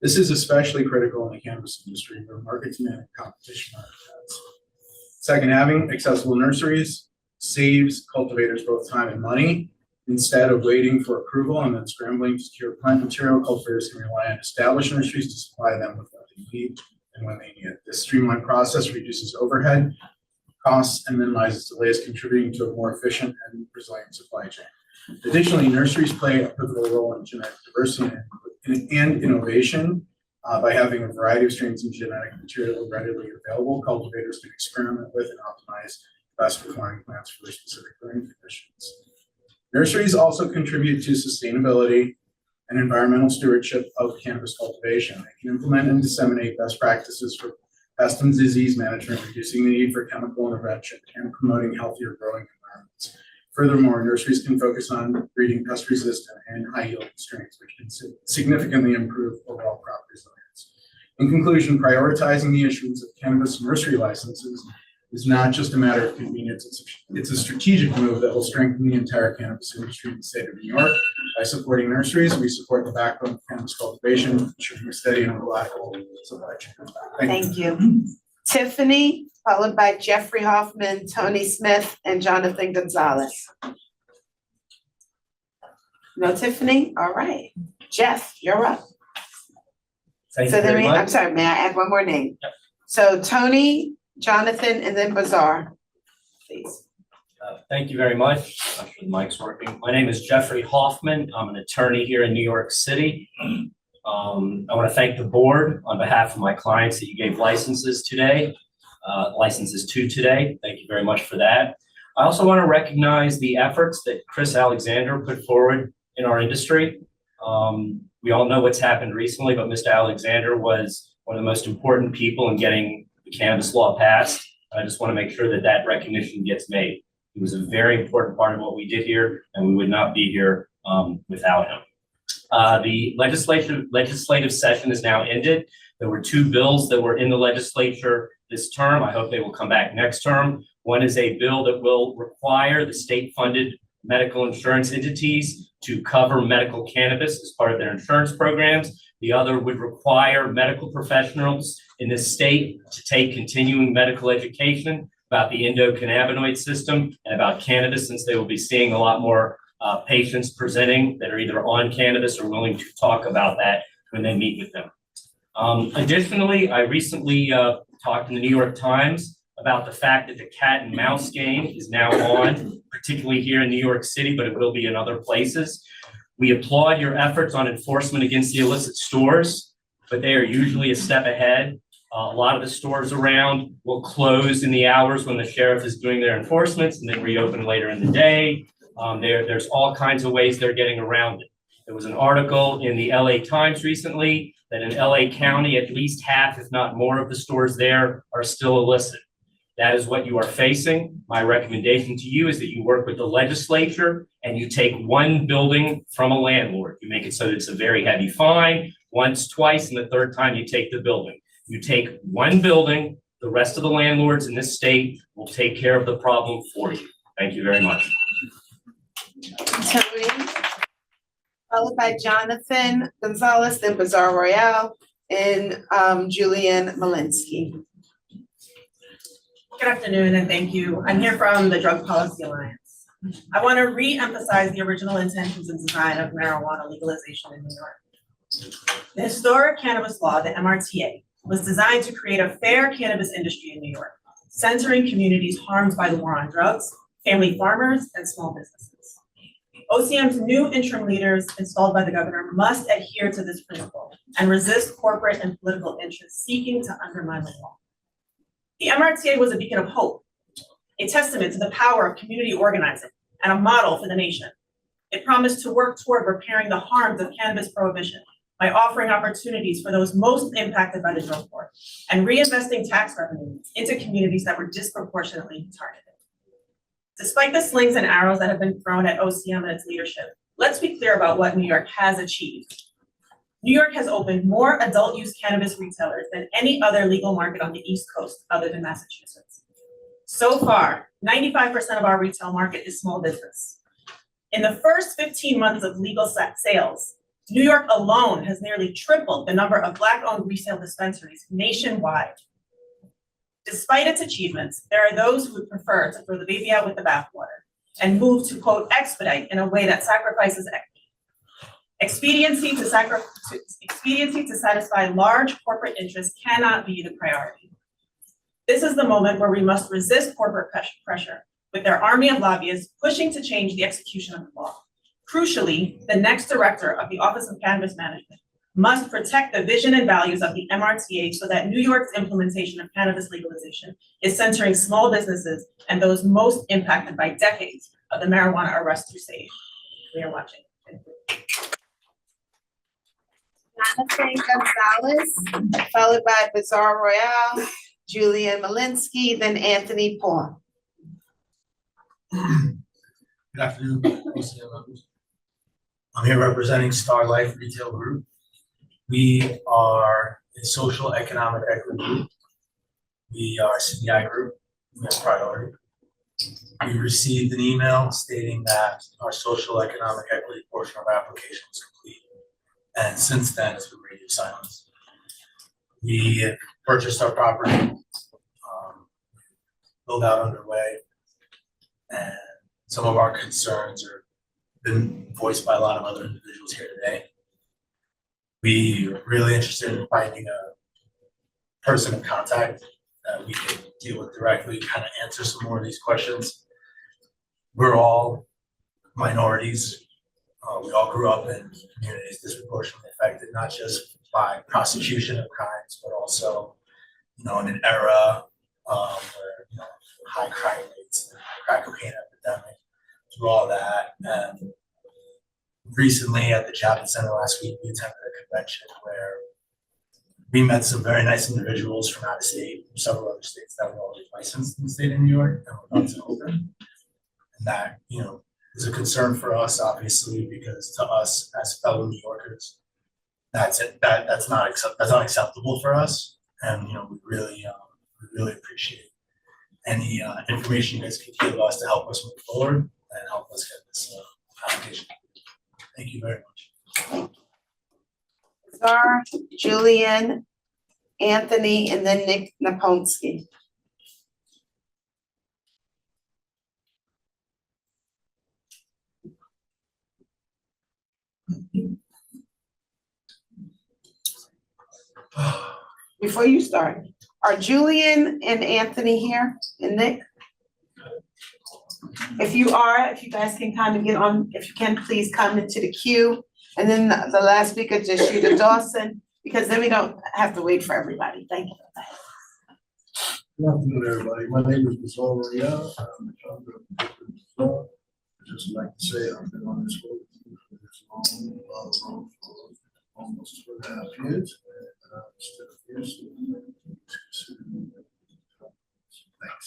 This is especially critical in the cannabis industry, where market demand and competition are intense. Second, having accessible nurseries saves cultivators both time and money. Instead of waiting for approval and then scrambling to secure plant material, cultivators can rely on established nurseries to supply them with what they need and when they need it. This streamlined process reduces overhead costs and minimizes delays, contributing to a more efficient and resilient supply chain. Additionally, nurseries play a pivotal role in genetic diversity and innovation. By having a variety of strains and genetic material readily available, cultivators can experiment with and optimize best performing plants for their specific growing conditions. Nurseries also contribute to sustainability and environmental stewardship of cannabis cultivation. They can implement and disseminate best practices for pest and disease management, reducing the need for chemical intervention, and promoting healthier growing environments. Furthermore, nurseries can focus on breeding pest-resistant and high-yielding strains, which can significantly improve overall crop resilience. In conclusion, prioritizing the issuance of cannabis nursery licenses is not just a matter of convenience, it's a strategic move that will strengthen the entire cannabis industry in the state of New York. By supporting nurseries, we support the backbone of cannabis cultivation, ensuring a steady and reliable supply chain. Thank you. Tiffany, followed by Jeffrey Hoffman, Tony Smith, and Jonathan Gonzalez. No Tiffany? All right. Jeff, you're up. Thank So you then very I'm much. sorry, may I add one more name? So Tony, Jonathan, and then Bazaar, please. Thank you very much. I'm sure the mic's working. My name is Jeffrey Hoffman. I'm an attorney here in New York City. I want to thank the board on behalf of my clients that you gave licenses to today. Thank you very much for that. I also want to recognize the efforts that Chris Alexander put forward in our industry. We all know what's happened recently, but Mr. Alexander was one of the most important people in getting the cannabis law passed. I just want to make sure that that recognition gets made. He was a very important part of what we did here, and we would not be here without him. The legislative session is now ended. There were 2 bills that were in the legislature this term. I hope they will come back next term. One is a bill that will require the state-funded medical insurance entities to cover medical cannabis as part of their insurance programs. The other would require medical professionals in this state to take continuing medical education about the endocannabinoid system and about cannabis, since they will be seeing a lot more patients presenting that are either on cannabis or willing to talk about that when they meet with them. Additionally, I recently talked in the New York Times about the fact that the cat and mouse game is now on, particularly here in New York City, but it will be in other places. We applaud your efforts on enforcement against the illicit stores, but they are usually a step ahead. A lot of the stores around will close in the hours when the sheriff is doing their enforcements and then reopen later in the day. There's all kinds of ways they're getting around it. There was an article in the LA Times recently that in LA County, at least half, if not more, of the stores there are still illicit. That is what you are facing. My recommendation to you is that you work with the legislature and you take one building from a landlord. You make it so that it's a very heavy fine, once, twice, and the third time you take the building. You take one building, the rest of the landlords in this state will take care of the problem for you. Thank you very much. Tony, followed by Jonathan Gonzalez, then Bazaar Royale, and Julian Malinsky. Good afternoon and thank you. I'm here from the Drug Policy Alliance. I want to re-emphasize the original intentions and design of marijuana legalization in New York. The historic cannabis law, the MRTA, was designed to create a fair cannabis industry in New York, centering communities harmed by the war on drugs, family farmers, and small businesses. OCM's new interim leaders installed by the governor must adhere to this principle and resist corporate and political interests seeking to undermine the law. The MRTA was a beacon of hope, a testament to the power of community organizing, and a model for the nation. It promised to work toward repairing the harms of cannabis prohibition by offering opportunities for those most impacted by the drug war and reinvesting tax revenues into communities that were disproportionately targeted. Despite the slings and arrows that have been thrown at OCM and its leadership, let's be clear about what New York has achieved. New York has opened more adult use cannabis retailers than any other legal market on the East Coast other than Massachusetts. So far, 95% of our retail market is small business. In the first 15 months of legal sales, New York alone has nearly tripled the number of Black-owned retail dispensaries nationwide. Despite its achievements, there are those who would prefer to throw the baby out with the bathwater and move to, quote, expedite in a way that sacrifices equity. Expediency to satisfy large corporate interests cannot be the priority. This is the moment where we must resist corporate pressure with their army of lobbyists pushing to change the execution of the law. Crucially, the next director of the Office of Cannabis Management must protect the vision and values of the MRTA so that New York's implementation of cannabis legalization is centering small businesses and those most impacted by decades of the marijuana arrest crusade. We are watching. Jonathan Gonzalez, followed by Bazaar Royale, Julian Malinsky, then Anthony Paul. Good afternoon, OCM members. I'm here representing Star Life Retail Group. We are a social economic equity group. We are a CDI group. We have priority. We received an email stating that our social economic equity portion of our application was complete. And since then, it's been radio silence. We purchased our property, build out underway, and some of our concerns are been voiced by a lot of other individuals here today. We are really interested in finding a person of contact that we can deal with directly, kind of answer some more of these questions. We're all minorities. We all grew up in communities disproportionately affected, not just by prosecution of crimes, but also, in an era where, high crime rates, crack cocaine epidemic, through all that. And recently at the Chapman Center last week, we attended a convention where we met some very nice individuals from out of state, from several other states that were already licensed in the state of New York and were about to open. And that, is a concern for us, obviously, because to us as fellow New Yorkers, that's unacceptable for us. And we really appreciate any information you guys can give us to help us move forward and help us get this application. Thank you very much. Czar, Julian, Anthony, and then Nick Naponsky. Before you start, are Julian and Anthony here, and Nick? If you guys can kind of get on, if you can, please come into the queue. And then the last speaker, just shoot a Dawson, because then we don't have to wait for everybody. Thank you. Good afternoon, everybody. My name is Bassal Royale. I'm the founder of the Conditional. I'd just like to say I've been on this road for this long, for almost 2.5 years. And I'm still here, so thanks.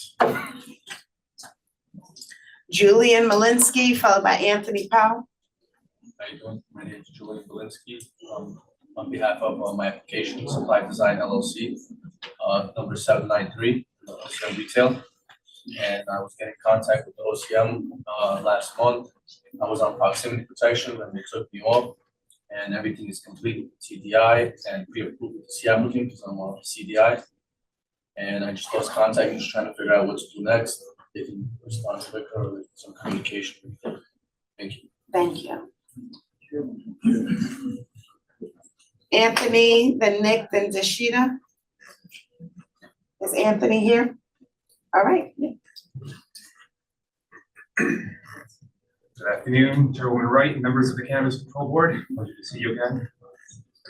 Julian Malinsky, followed by Anthony Powell. How you doing? My name is Julian Belinsky. On behalf of my application, Supply Design LLC, number 793, OCM Retail. And I was getting in contact with the OCM last month. I was on proximity protection and they took me off. And everything is complete with TDI and pre-approved with the C applicant because I'm on CDI. And I just lost contact, just trying to figure out what to do next. They can respond quicker or with some communication. Thank you. Thank you. Anthony, then Nick, then Dashita. Is Anthony here? All right. Good afternoon, Chairwoman Wright, and members of the Cannabis Control Board. Pleasure to see you again.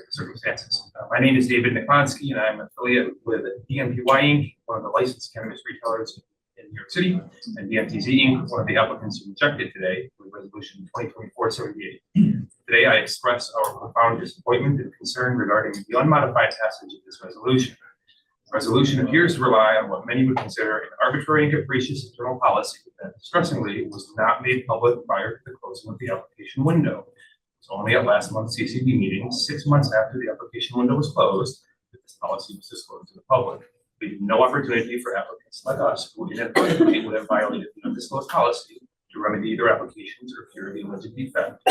Circumstances. My name is David Nikonski, and I'm an affiliate with DMPY Inc., one of the licensed cannabis retailers in New York City, and DMTZ Inc., one of the applicants who rejected today with resolution 2024-78. Today, I express our profound disappointment and concern regarding the unmodified passage of this resolution. The resolution appears to rely on what many would consider an arbitrary and capricious internal policy that, distressingly, was not made public prior to the closing of the application window. It was only at last month's CCB meeting, 6 months after the application window was closed, that this policy was disclosed to the public, leaving no opportunity for applicants like us who inadvertently would have violated the undisclosed policy to remedy their applications or cure the alleged defect.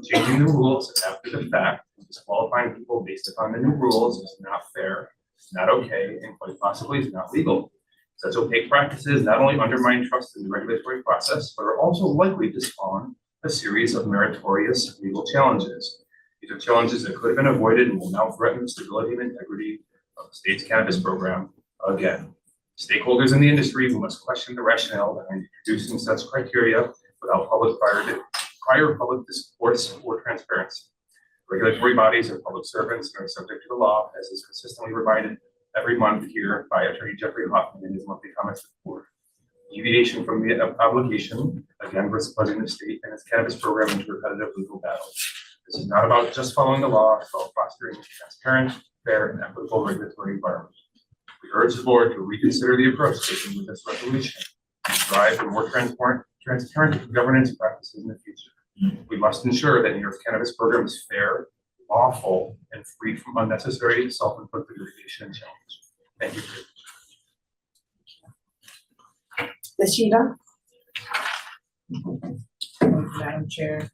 Changing the rules after the fact and disqualifying people based upon the new rules is not fair, it's not okay, and quite possibly is not legal. Such opaque practices not only undermine trust in the regulatory process, but are also likely to spawn a series of meritorious legal challenges. These are challenges that could have been avoided and will now threaten the stability and integrity of the state's cannabis program again. Stakeholders in the industry who must question the rationale behind introducing such criteria without prior public discourse or transparency. Regulatory bodies are public servants and are subject to the law, as is consistently reminded every month here by Attorney Jeffrey Hoffman in his monthly comments report. Deviation from the obligation, again, risks plunging the state and its cannabis program into repetitive legal battles. This is not about just following the law, it's about fostering a transparent, fair, and equitable regulatory environment. We urge the board to reconsider the approach taken with this resolution and strive for more transparent governance practices in the future. We must ensure that New York's cannabis program is fair, lawful, and free from unnecessary self-inflicted litigation and challenge. Thank you. Ms. Sheeta? Madam Chair.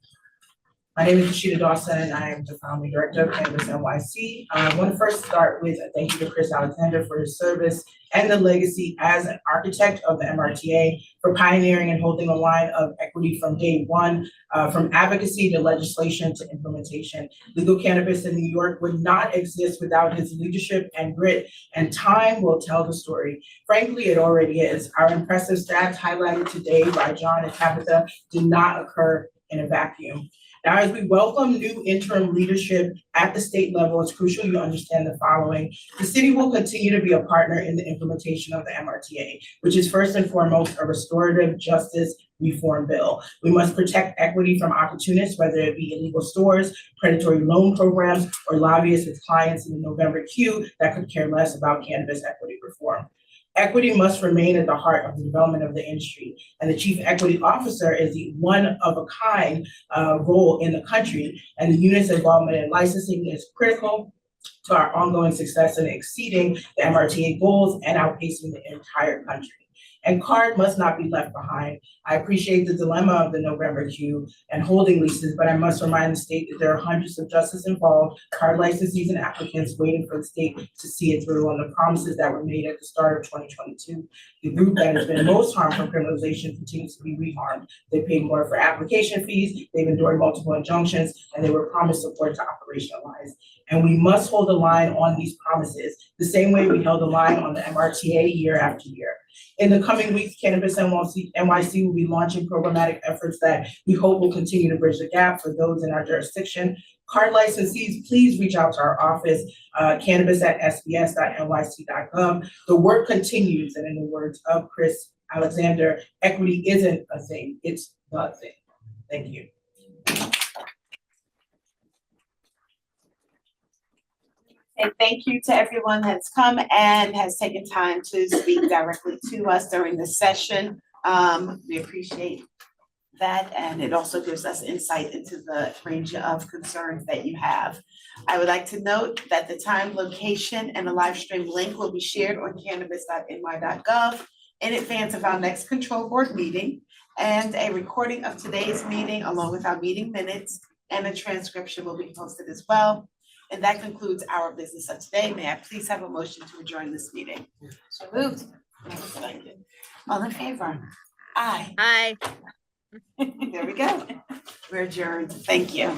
My name is Rashida Dawson, and I am the founding director of Cannabis NYC. I want to first start with a thank you to Chris Alexander for his service and the legacy as an architect of the MRTA, for pioneering and holding a line of equity from day one, from advocacy to legislation to implementation. Legal cannabis in New York would not exist without his leadership and grit, and time will tell the story. Frankly, it already is. Our impressive stats highlighted today by John and Tabitha did not occur in a vacuum. Now, as we welcome new interim leadership at the state level, it's crucial you understand the following. The city will continue to be a partner in the implementation of the MRTA, which is first and foremost a restorative justice reform bill. We must protect equity from opportunists, whether it be illegal stores, predatory loan programs, or lobbyists with clients in the November queue that could care less about cannabis equity reform. Equity must remain at the heart of the development of the industry, and the chief equity officer is the one-of-a-kind role in the country, and the unit's involvement in licensing is critical to our ongoing success in exceeding the MRTA goals and outpacing the entire country. And CARD must not be left behind. I appreciate the dilemma of the November queue and holding leases, but I must remind the state that there are hundreds of justices involved, CARD licensees and applicants waiting for the state to see it through on the promises that were made at the start of 2022. The group that has been most harmed from criminalization continues to be reharmed. They paid more for application fees, they've endured multiple injunctions, and they were promised support to operationalize. And we must hold the line on these promises, the same way we held the line on the MRTA year after year. In the coming weeks, Cannabis NYC will be launching programmatic efforts that we hope will continue to bridge the gap for those in our jurisdiction. Card licensees, please reach out to our office, cannabis@sbs.nyc.gov. The work continues, and in the words of Chris Alexander, equity isn't a thing, it's the thing. Thank you. And thank you to everyone that's come and has taken time to speak directly to us during this session. We appreciate that, and it also gives us insight into the range of concerns that you have. I would like to note that the time, location, and a live stream link will be shared on cannabis.ny.gov in advance of our next control board meeting, and a recording of today's meeting along with our meeting minutes and a transcription will be posted as well. And that concludes our business of today. May I please have a motion to adjourn this meeting? So moved. All in favor? Aye. Aye. There we go. We're adjourned. Thank you.